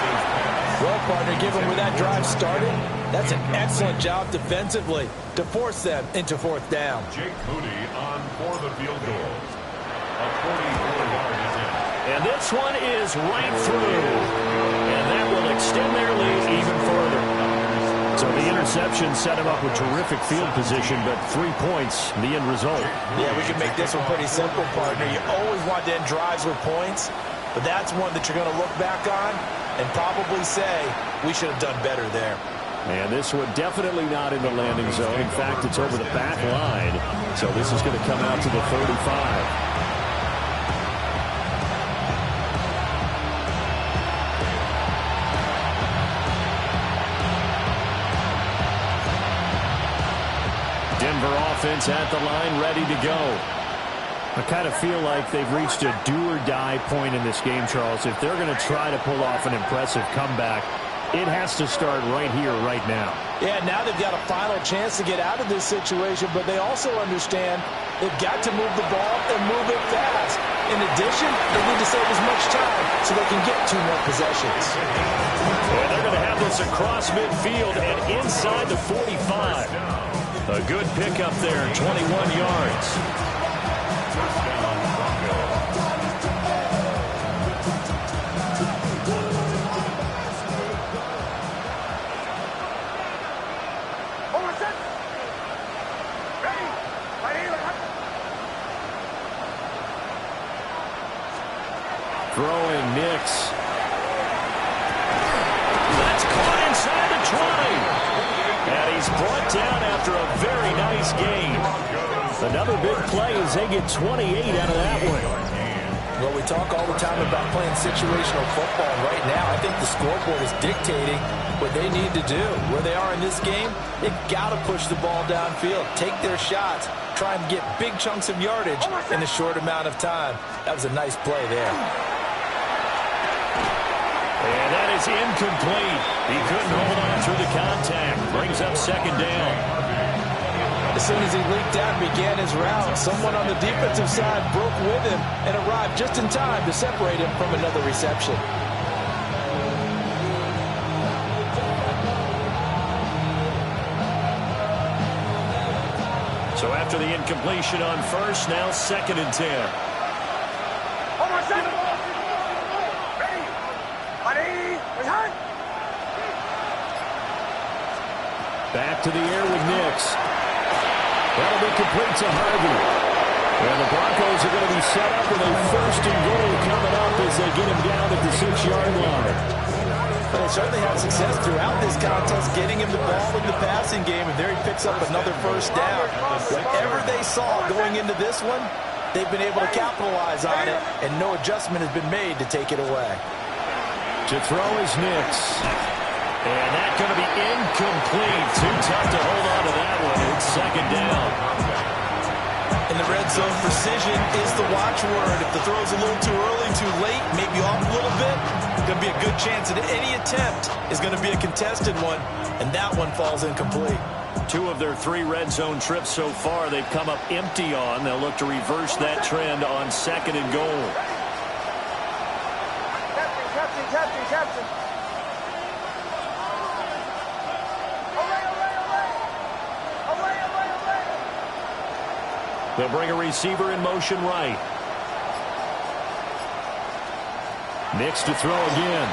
Well, partner, given where that drive started, that's an excellent job defensively to force them into 4th down. Jake Moody on for the field goal. A 44-yard attempt. And this one is right through. And that will extend their lead even further. So the interception set him up with terrific field position, but 3 points, the end result. Yeah, we can make this one pretty simple, partner. You always want to end drives with points, but that's one that you're going to look back on and probably say, we should have done better there. And this one definitely not in the landing zone. In fact, it's over the back line. So this is going to come out to the 35. Denver offense at the line, ready to go. I kind of feel like they've reached a do-or-die point in this game, Charles. If they're going to try to pull off an impressive comeback, it has to start right here, right now. Yeah, now they've got a final chance to get out of this situation, but they also understand they've got to move the ball and move it fast. In addition, they need to save as much time so they can get 2 more possessions. And they're going to have this across midfield and inside the 45. A good pickup there, 21 yards. Throwing Nix. That's caught inside the 20. And he's brought down after a very nice game. Another big play as they get 28 out of that one. Well, we talk all the time about playing situational football. Right now, I think the scoreboard is dictating what they need to do. Where they are in this game, they've got to push the ball downfield, take their shots, try and get big chunks of yardage in a short amount of time. That was a nice play there. And that is incomplete. He couldn't hold on through the contact. Brings up second down. As soon as he leaked out and began his route, someone on the defensive side broke with him and arrived just in time to separate him from another reception. So after the incompletion on first, now 2nd and 10. Almost set. Ready. Ready. Return. Back to the air with Nix. That'll be complete to Harvey. And the Broncos are going to be set up with a 1st and goal coming up as they get him down at the 6-yard line. They certainly had success throughout this contest, getting him the ball in the passing game, and there he picks up another 1st down. Whatever they saw going into this one, they've been able to capitalize on it, and no adjustment has been made to take it away. To throw is Nix. And that's going to be incomplete. Too tough to hold on to that one. It's 2nd down. In the red zone, precision is the watchword. If the throw's a little too early, too late, maybe off a little bit, going to be a good chance that any attempt is going to be a contested one, and that one falls incomplete. 2 of their 3 red zone trips so far, they've come up empty on. They'll look to reverse that trend on 2nd and goal. Captain. They'll bring a receiver in motion right. Nix to throw again.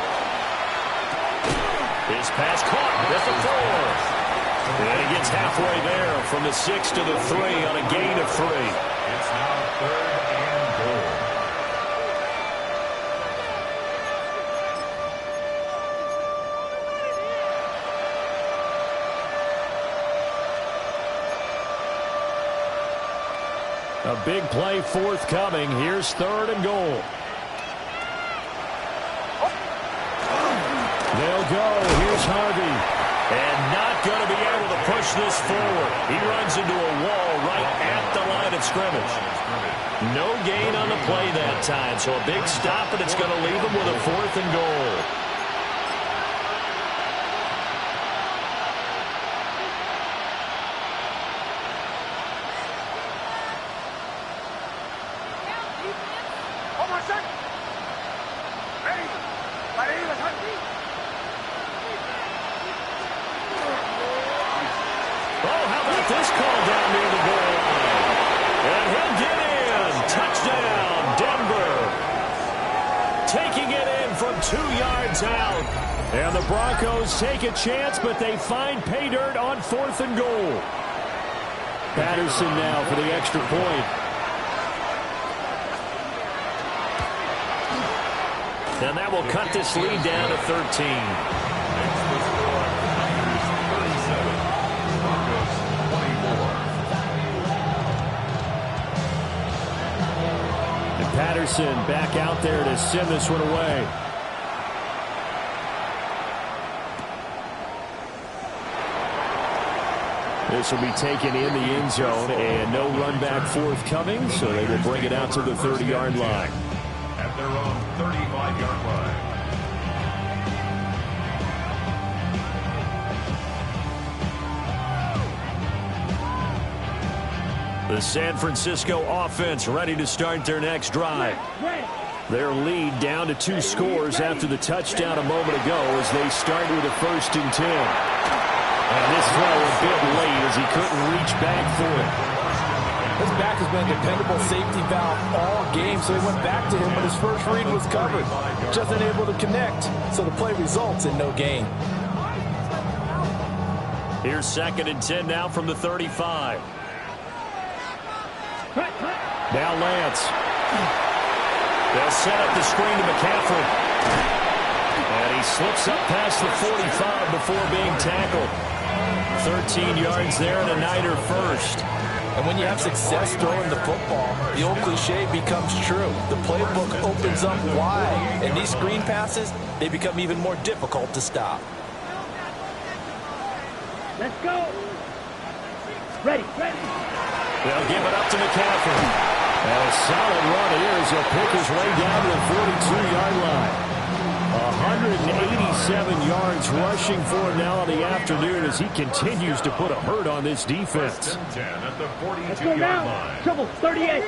His pass caught at the 4. And he gets halfway there from the 6 to the 3 on a gain of 3. It's now 3rd and goal. A big play forthcoming. Here's 3rd and goal. They'll go. Here's Harvey. And not going to be able to push this forward. He runs into a wall right at the line of scrimmage. No gain on the play that time. So a big stop, and it's going to leave him with a 4th and goal. This call down near the goal line. And he'll get in. Touchdown, Denver. Taking it in from 2 yards out. And the Broncos take a chance, but they find pay dirt on 4th and goal. Patterson now for the extra point. And that will cut this lead down to 13. Patterson back out there to send this one away. This will be taken in the end zone, and no run back forthcoming, so they will bring it out to the 30-yard line. At their own 35-yard line. The San Francisco offense ready to start their next drive. Their lead down to 2 scores after the touchdown a moment ago as they start with a 1st and 10. And this throw a bit late as he couldn't reach back for it. This back has been a dependable safety valve all game, so he went back to him, but his first read was covered. Just unable to connect, so the play results in no gain. Here's 2nd and 10 now from the 35. Now Lance. They'll set up the screen to McCaffrey. And he slips up past the 45 before being tackled. 13 yards there and a Niner first. And when you have success throwing the football, the old cliche becomes true. The playbook opens up wide, and these screen passes, they become even more difficult to stop. Let's go. Ready. They'll give it up to McCaffrey. And a solid run here as he'll pick his way down to the 42-yard line. 187 yards rushing for him now in the afternoon as he continues to put a hurt on this defense. 10 at the 42-yard Let's go now. line. Trouble, 38.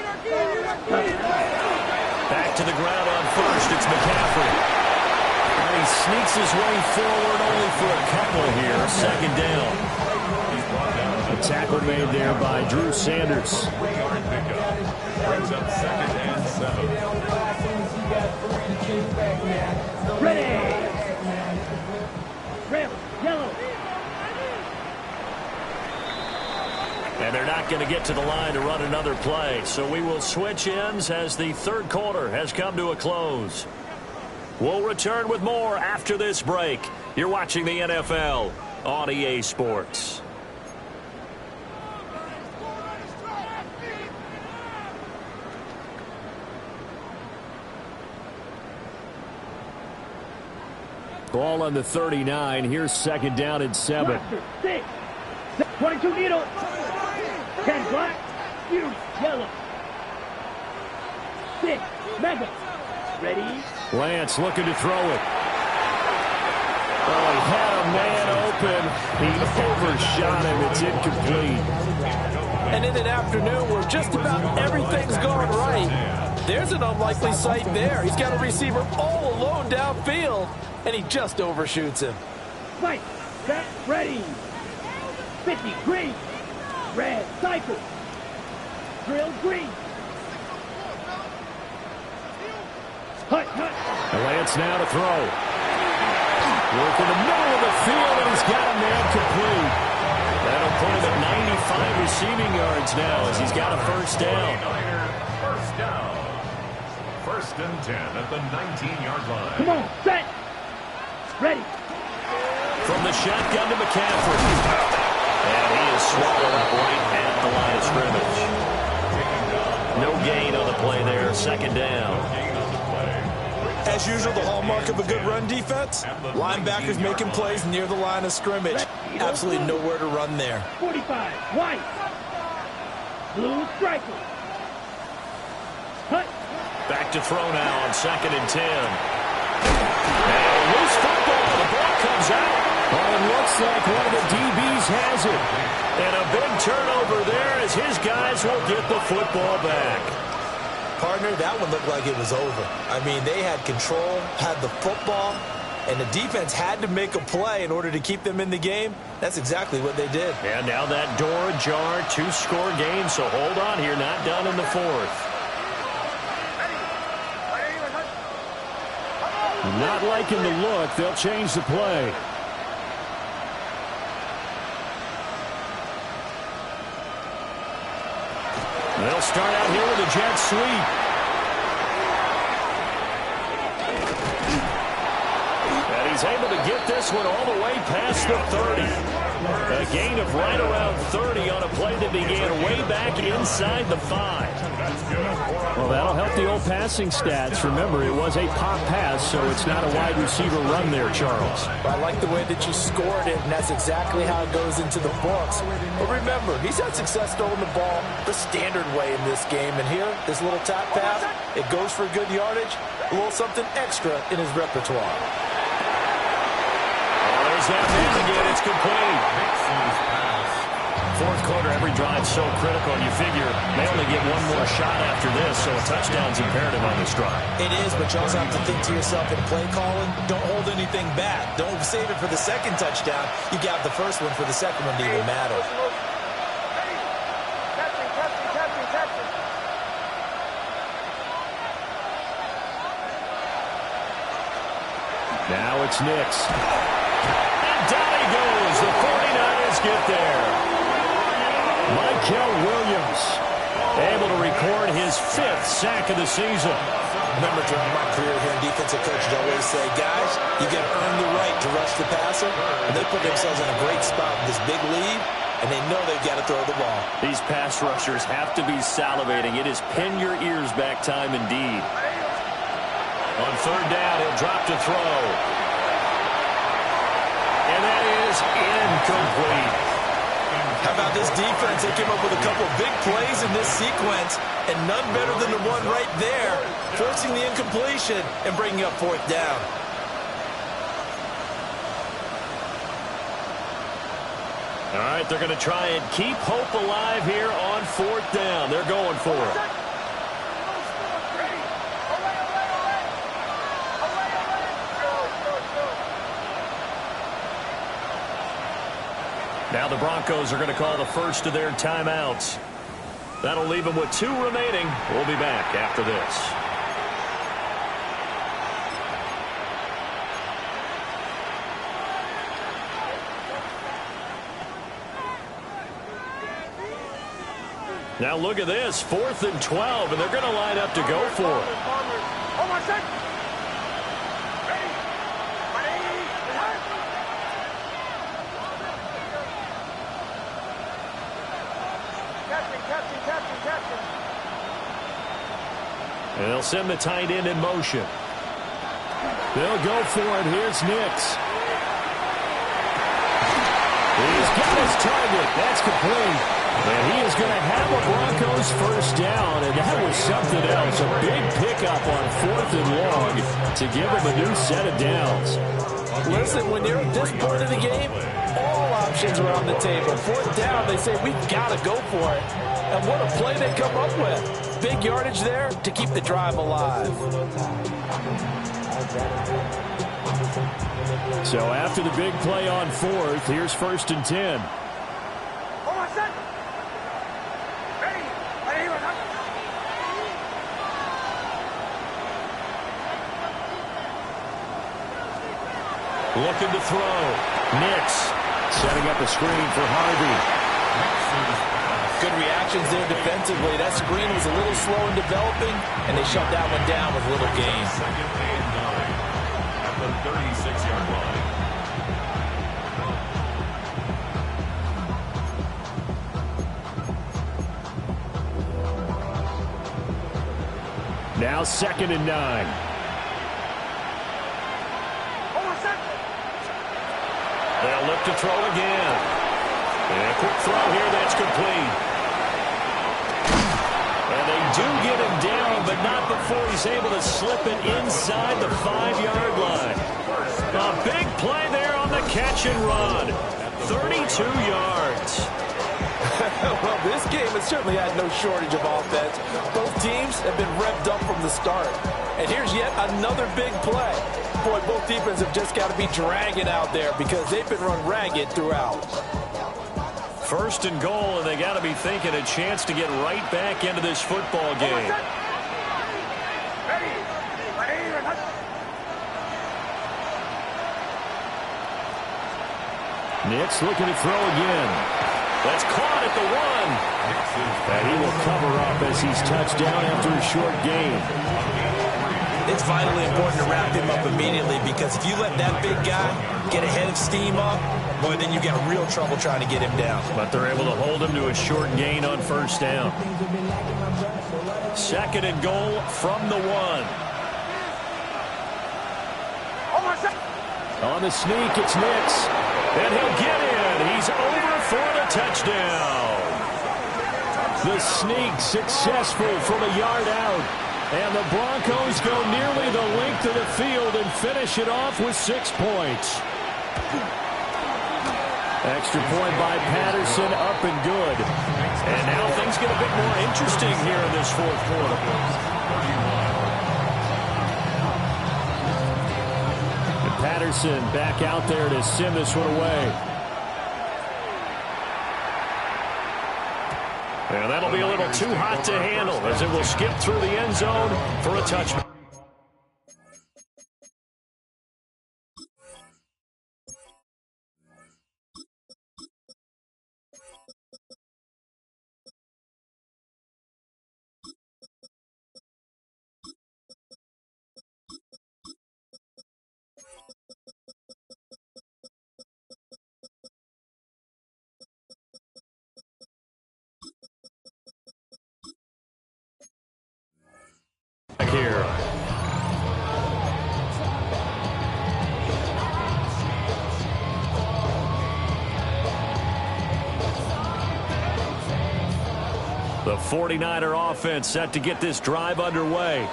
Back to the ground on first. It's McCaffrey. And he sneaks his way forward only for a couple here. 2nd down. He's brought down at the tackle made there by Drew Sanders. 3-yard pickup. Brings up 2nd and 7. Ready. Red, yellow. And they're not going to get to the line to run another play. So we will switch ends as the third quarter has come to a close. We'll return with more after this break. You're watching the NFL on EA Sports. Ball on the 39. Here's 2nd down and 7. 6. 22 needle. 10 black. Huge yellow. 6. Mega. Ready. Lance looking to throw it. Oh, he had a man open. He overshot him. It's incomplete. And in an afternoon where just about everything's going right, there's an unlikely sight there. He's got a receiver all alone downfield, and he just overshoots him. Fight. Set. Ready. 50. Green. Red. Cycle. Drill. Green. Hut. Hut. Lance now to throw. Work in the middle of the field, and he's got a man complete. That'll put him at 95 receiving yards now as he's got a first down. 49er first down. 1st and 10 at the 19-yard line. Come on. Set. Ready. From the shotgun to McCaffrey. And he is swallowed up right at the line of scrimmage. No gain on the play there. 2nd down. As usual, the hallmark of a good run defense, linebackers making plays near the line of scrimmage. Absolutely nowhere to run there. 45. White. Blue striker. Hut. Back to throw now on 2nd and 10. And loose football. The ball comes out. Oh, it looks like one of the DBs has it. And a big turnover there as his guys will get the football back. Partner, that one looked like it was over. I mean, they had control, had the football, and the defense had to make a play in order to keep them in the game. That's exactly what they did. And now that door ajar, 2-score game, so hold on here, not done in the 4th. Not liking the look. They'll change the play. They'll start out here with a jet sweep. And he's able to get this one all the way past the 30. A gain of right around 30 on a play that began way back inside the 5. Well, that'll help the old passing stats. Remember, it was a pop pass, so it's not a wide receiver run there, Charles. I like the way that you scored it, and that's exactly how it goes into the books. But remember, he's had success throwing the ball the standard way in this game. And here, this little tap pass, it goes for good yardage, a little something extra in his repertoire. There's that man again. It's complete. 4th quarter, every drive so critical. You figure they only get one more shot after this, so a touchdown's imperative on this drive. It is, but you also have to think to yourself in play calling, don't hold anything back. Don't save it for the 2nd touchdown. You got the 1st one for the 2nd one to even matter. Captain. Now it's Nix. And down he goes. The 49ers get there. Mykel Williams able to record his 5th sack of the season. Remember, during my career here in defensive coach, I always say, guys, you got to earn the right to rush the passer. And they put themselves in a great spot with this big lead, and they know they've got to throw the ball. These pass rushers have to be salivating. It is pin your ears back time indeed. On 3rd down, he'll drop to throw. And that is incomplete. How about this defense? They came up with a couple of big plays in this sequence, and none better than the one right there, forcing the incompletion and bringing up 4th down. All right, they're going to try and keep hope alive here on 4th down. They're going for it. Now the Broncos are going to call the first of their timeouts. That'll leave them with 2 remaining. We'll be back after this. Now look at this, 4th and 12, and they're going to line up to go for it. Oh, my second. And they'll send the tight end in motion. They'll go for it. Here's Nix. He's got his target. That's complete. And he is going to have a Broncos first down, and that was something else. A big pickup on 4th and long to give him a new set of downs. Listen, when you're at this point of the game, all options are on the table. 4th down, they say, we've got to go for it. And what a play they come up with. Big yardage there to keep the drive alive. So after the big play on 4th, here's 1st and 10. Looking to throw. Nix setting up a screen for Harvey. Good reactions there defensively. That screen was a little slow in developing, and they shut that one down with little gain. 2nd and 9 at the 36-yard line. Now 2nd and 9. They'll look to throw again. And a quick throw here, that's complete. And they do get him down, but not before he's able to slip it inside the 5-yard line. A big play there on the catch and run. 32 yards. Well, this game has certainly had no shortage of offense. Both teams have been revved up from the start. And here's yet another big play. Boy, both defenses have just got to be dragging out there because they've been run ragged throughout. 1st and goal, and they got to be thinking a chance to get right back into this football game. Nix looking to throw again. That's caught at the 1. And he will cover up as he's touched down after a short gain. It's vitally important to wrap him up immediately because if you let that big guy get ahead of steam up, boy, then you get real trouble trying to get him down. But they're able to hold him to a short gain on 1st down. 2nd and goal from the 1. On the sneak, it's Nix. And he'll get in. He's over for the touchdown. The sneak successful from a yard out. And the Broncos go nearly the length of the field and finish it off with 6 points. Extra point by Patterson, up and good. And now things get a bit more interesting here in this 4th quarter. And Patterson back out there to send this one away. And that'll be a little too hot to handle as it will skip through the end zone for a touchdown. Here. The 49er offense set to get this drive underway.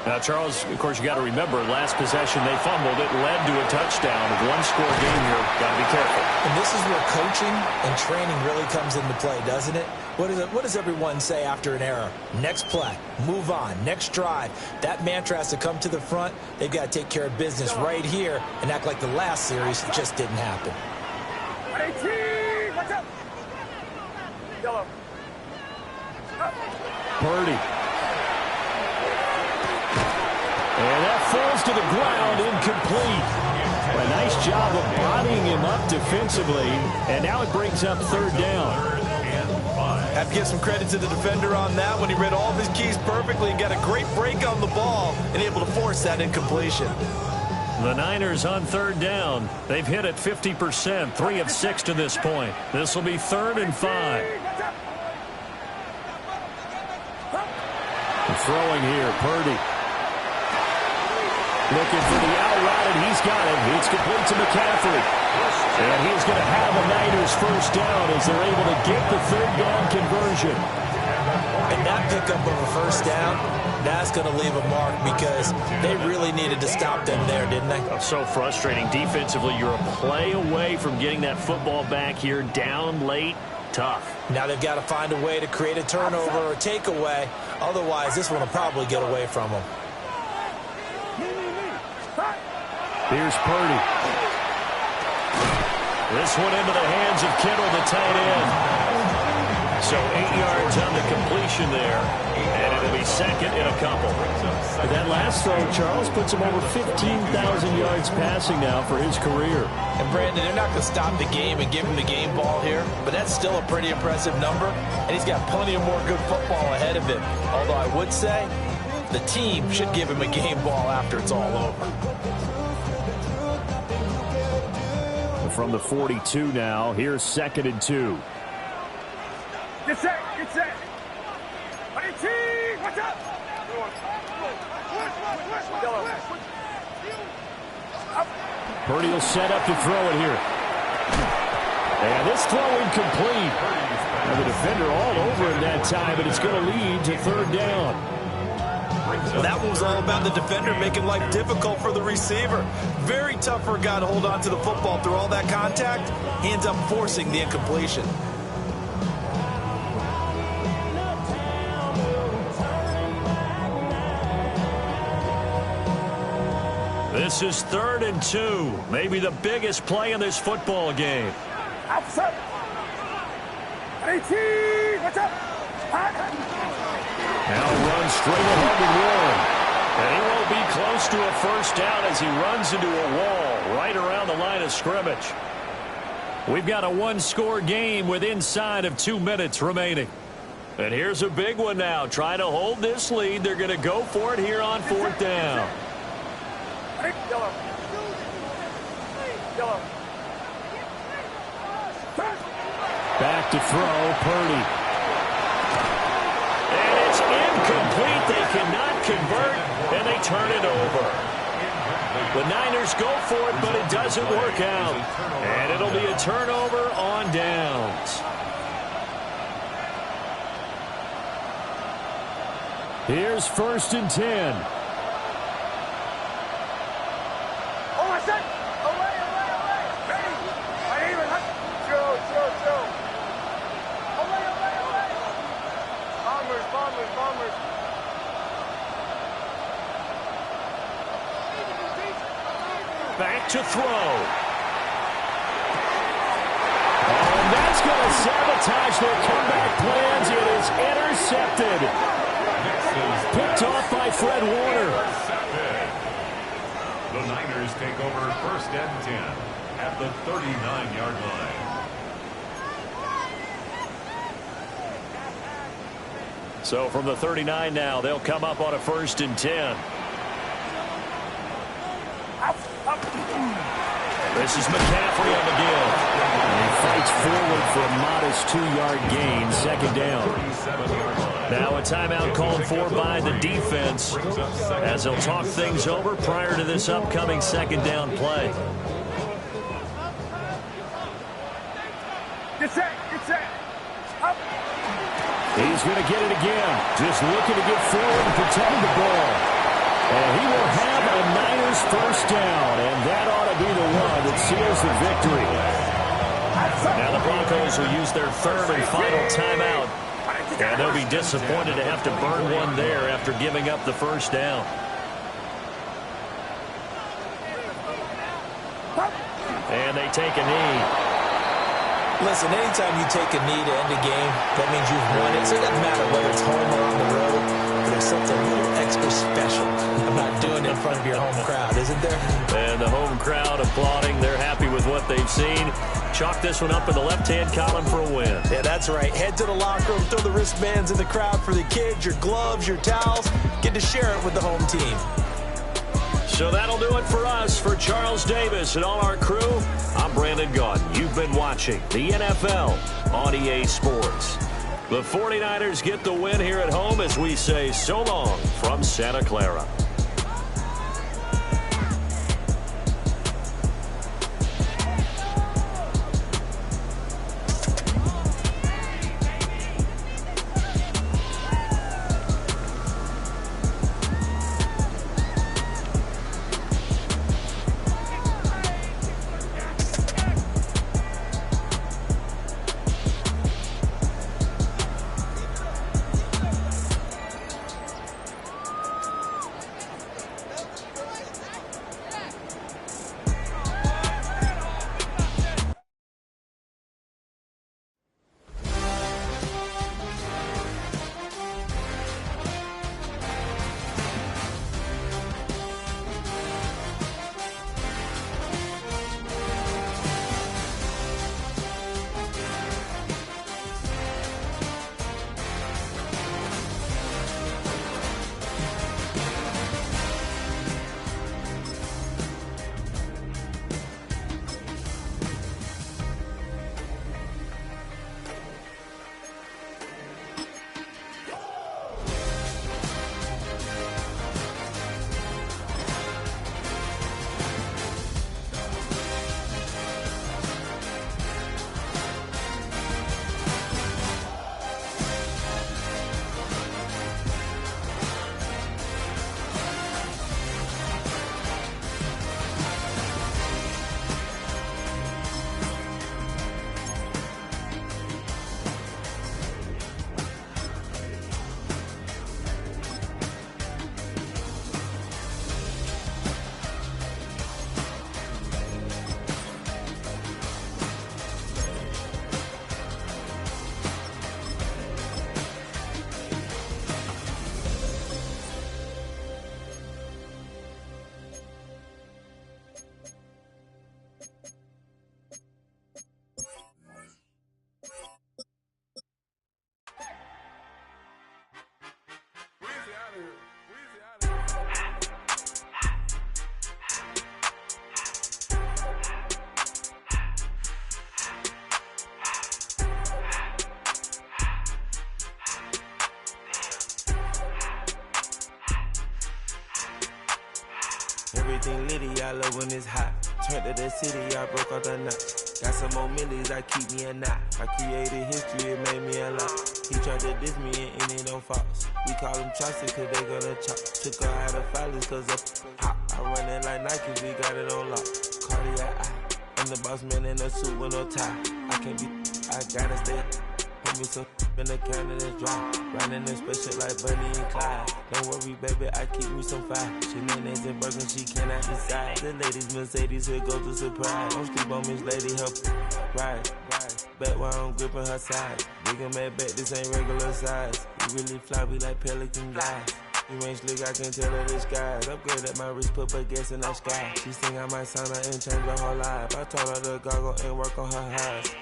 Now, Charles, of course, you got to remember, last possession they fumbled. It led to a touchdown. A one-score game here. Got to be careful. And this is where coaching and training really comes into play, doesn't it? What does everyone say after an error? Next play, move on, next drive. That mantra has to come to the front. They've got to take care of business right here and act like the last series just didn't happen. Purdy. And that falls to the ground, incomplete. A nice job of bodying him up defensively, and now it brings up third down. Have to give some credit to the defender on that when he read all of his keys perfectly and got a great break on the ball and able to force that incompletion. The Niners on third down. They've hit it 50%, 3 of 6 to this point. This will be 3rd and 5. Throwing here, Purdy. Looking for the out route, and he's got it. It's complete to McCaffrey. And he's going to have a Niners first down as they're able to get the third down conversion. And that pickup of a first down, that's going to leave a mark because they really needed to stop them there, didn't they? That's so frustrating. Defensively, you're a play away from getting that football back here, down late. Tough. Now they've got to find a way to create a turnover or takeaway. Otherwise, this one will probably get away from them. Here's Purdy. This one into the hands of Kittle, the tight end. So 8 yards on the completion there, and it'll be second in a couple. That last throw, Charles, puts him over 15,000 yards passing now for his career. And Brandon, they're not going to stop the game and give him the game ball here, but that's still a pretty impressive number, and he's got plenty of more good football ahead of him. Although I would say the team should give him a game ball after it's all over. From the 42 now, here's 2nd and 2. Get set, get set. Watch out. Purdy will set up to throw it here. And this throw incomplete. And the defender all over him that time, but it's going to lead to third down. That one was all about the defender making life difficult for the receiver. Very tough for a guy to hold on to the football through all that contact. He ends up forcing the incompletion. This is 3rd and 2. Maybe the biggest play in this football game. Outside. 18. Watch out. Now runs straight ahead to Warren. And he won't be close to a first down as he runs into a wall right around the line of scrimmage. We've got a one-score game with inside of 2 minutes remaining. And here's a big one now. Trying to hold this lead. They're going to go for it here on 4th down. Back to throw, Purdy. And it's incomplete. They cannot convert, and they turn it over. The Niners go for it, but it doesn't work out. And it'll be a turnover on downs. Here's 1st and 10. Back to throw. And that's going to sabotage their comeback plans. It is intercepted. Picked off by Fred Warner. The Niners take over 1st and 10 at the 39-yard line. So from the 39 now, they'll come up on a 1st and 10. This is McCaffrey on the give. And he fights forward for a modest 2-yard gain, 2nd down. Now a timeout called for by the defense as they'll talk things over prior to this upcoming 2nd down play. Get set, get set. Up. He's going to get it again. Just looking to get forward and protect the ball. And he will have a Niners first down, and that ought to be the one that seals the victory. Now the Broncos will use their 3rd and final timeout, and they'll be disappointed to have to burn one there after giving up the first down. And they take a knee. Listen, anytime you take a knee to end a game, that means you've won it. So it doesn't matter whether it's home or on the road. But there's something a little extra special about doing it in front of your home crowd, isn't there? And the home crowd applauding. They're happy with what they've seen. Chalk this one up in the left-hand column for a win. Yeah, that's right. Head to the locker room, throw the wristbands in the crowd for the kids, your gloves, your towels. Get to share it with the home team. So that'll do it for us. For Charles Davis and all our crew, I'm Brandon Gaudin. You've been watching the NFL on EA Sports. The 49ers get the win here at home as we say so long from Santa Clara. Everything litty, I love when it's hot. Turned to the city, I broke out the knot. Got some more millies, I keep me a knot. I created history, it made me a lot. He tried to diss me and it don't false. We call them chopsticks cause they gonna chop. Took her out of filers cause of hot. I run it like Nike, we got it on lock. Cardiac eye. I'm the boss man in a suit with no tie. I can't be, I gotta stay. Put me some in the can and it's dry. Riding in special like Bunny and Clyde. Don't worry, baby, I keep me some fire. Shenanigans and Birkin, she cannot decide. The ladies Mercedes, here goes the surprise. Don't sleep on Miss Lady, help ride. Back while I'm gripping her side. Big and mad back, this ain't regular size. We really fly, we like Pelican guys. You ain't slick, I can tell her the skies. Upgrade at my wrist, put her gas in the sky. She think I might sign her and change her whole life. I told her to goggle and work on her highs.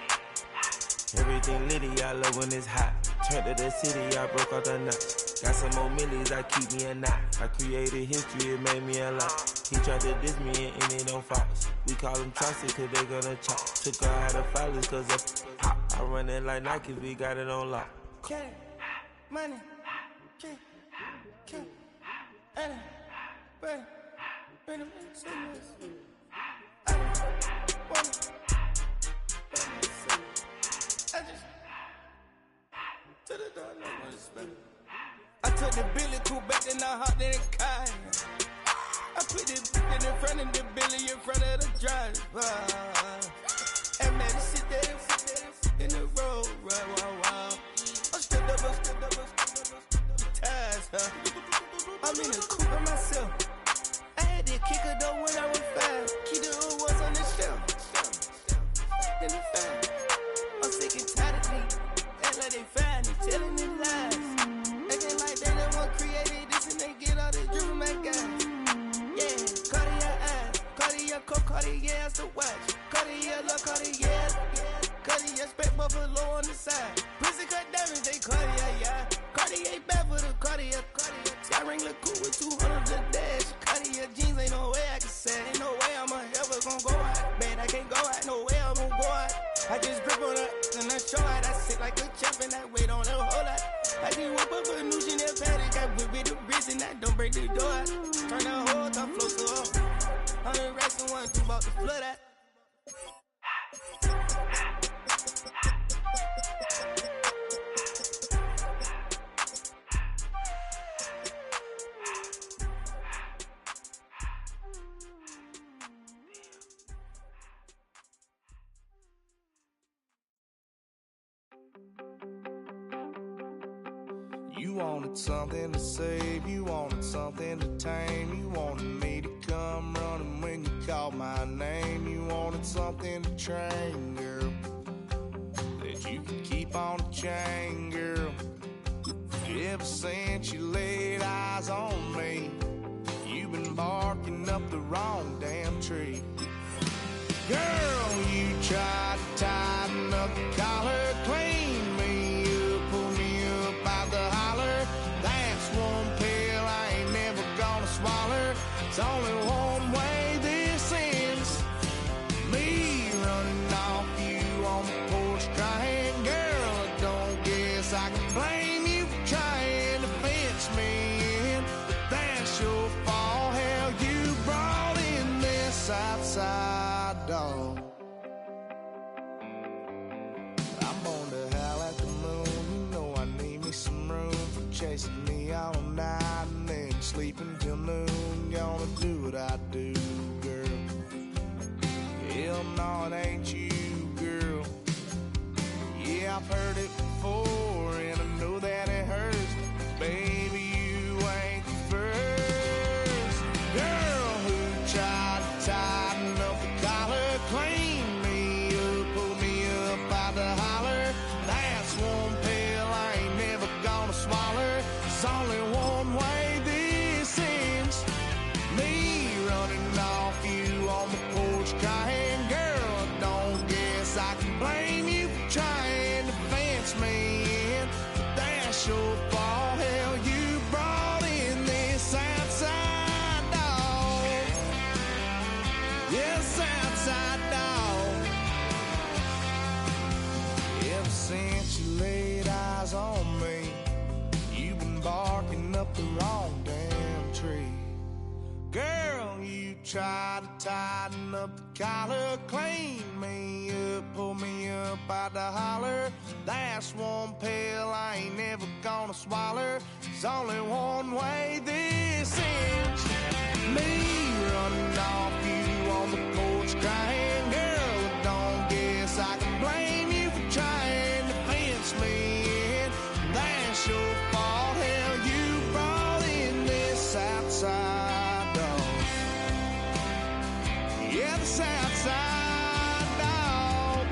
Everything litty, I love when it's hot. Turned to the city, I broke out the knot. Got some more millies, I keep me a knot. I created history, it made me a lot. He tried to diss me and it don't false. We call them chopsticks cause they gonna chop. Took her out of filers cause of hot. I run it like Nike, we got it on lock. Okay, money, Anna, Brandon, I took the Billy Cool back and I hopped in the car. I put it in front of the Billy in front of the driver. And man, sit there in the road, wow. I stood up, ties, huh? I'm in the coupe by myself. I had to kick her though when I was 5. Key the was on the shelf. In the 5. Cartier, coke, Cartier's the watch. Cartier, love Cartier. Cartier, spec buffalo on the side. Pussy cut diamonds, they Cartier, yeah. Cartier bad for the Cartier. Sky ring look cool with 200 the dash. Cartier jeans, ain't no way I can say. Ain't no way I'm ever gon' go out. Man, I can't go out, no way I'm gon' go out. I just grip on her, and I show out. I sit like a champ and I wait on her whole lot. I just whip up a new Chanel paddock. I whip with the wrist and I don't break the door out. Turn the whole top flow to up. 100 racks and one, two about to flood out. You wanted something to save, you wanted something to tame. You wanted me to come running when you called my name. You wanted something to train, girl, that you could keep on the chain, girl. Ever since you laid eyes on me, you've been barking up the wrong damn tree. Girl, you tried to tighten up the collar, clean me up, pull me up out the holler. That's one pill I ain't never gonna swallow. It's only one way this ends. Me running off you on the porch crying. Girl, I don't guess I can blame you for trying to fence me in, but that's your fault. Hell, you brought in this outside dog. I'm born to howl at the moon. You know I need me some room for chasing me all night and then sleeping till noon. Gonna do what I do, girl. Hell no, it ain't you, girl. Yeah, I've heard it before and I know that it hurts. Baby, you ain't the first girl who tried to tighten up the collar, clean me up, pull me up out the holler. That's one pill I ain't never gonna swallow. It's only one way this ends. Me running off you on the porch crying. Girl, I don't guess I can blame you for trying to fence me in, but that's your fault. Hell, you brought in this outside dog. Yes, outside dog. Ever since you laid eyes on me, you've been barking up the wrong damn tree. Girl, you tried to tighten up the collar, clean me up, pull me up out the holler. That's one pill I ain't never gonna swallow. It's only one way this ends. Me running off you on the porch crying. Girl, I don't guess I can blame you for trying to fence me in. That's your fault. Hell, you brought in this outside dog. Yeah, this outside dog.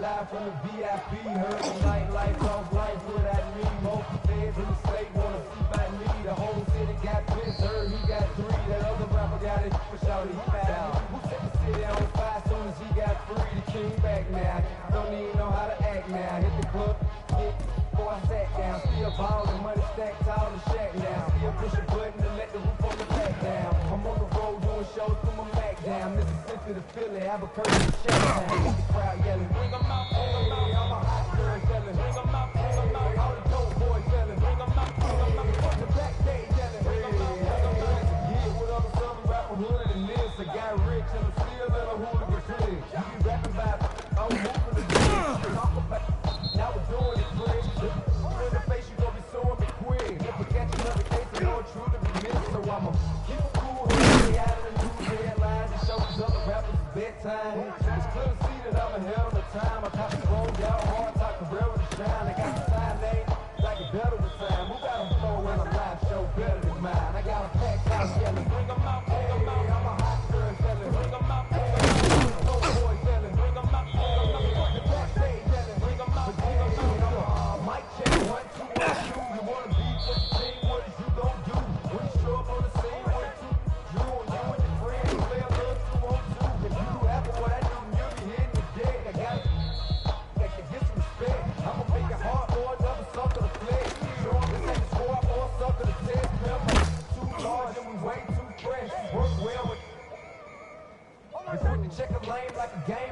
live from the VIP. Heard the nightlife off life without me. Most feds in the state wanna see by me. The whole city got pissed. Heard he got 3. That other rapper got it for shouting he found. Who set the city on fire soon as he got free? The king back now. Don't even know how to act now. Hit the club, before I sat down. Still ballin', money stacked tall in the shack now. Still push a button to let the roof on the back down. I'm on the road doing shows through my Mac down. Mississippi to Philly, Albuquerque to Shacktown. Get the crowd yelling, bring 'em out, bring 'em out. I'm a hot girl yelling, bring 'em out, bring 'em out. All the dope boys yelling, bring 'em out, bring 'em out. Fuck the backstage yelling, bring 'em out, bring 'em out. Yeah, with other southern rapper hooded than this. I got rich and I'm still in a hooligan clique. You be rapping about, I'm moving the bitch. Talk about, now we're doing it quick. In the face, you gon' be suing me quick. If we catch another case, it's all true to be missed. So I'ma keep it cool, stay out of the news headlines and show these other rappers it's bedtime. It's clear to see that I'm ahead of the time. I cop the phone, y'all hard, talk the rail to shine. I got the sign name, like it better with time. Who got them flow in a live show better than mine? I got a packed house yelling, bring 'em out, bring 'em out. I'm a hot girl yelling, bring 'em out, bring 'em out. Dope boy yelling, bring 'em out, bring 'em out. Fuck the backstage yelling, bring 'em out, bring 'em out. Mic check, 1, 2, 1, 2. You wanna be with the team, what is you gon' do? When you show up on the scene, what you do? You and your friends play a little 2-on-2. If you do after what I do, you'll be hitting the deck. I got to get some respect. I'ma make it hard for another sucker to flex. Show up and take the score for a sucker to test. Remember, too large and we way too fresh. Work well with. It's quick to check a lane like a game.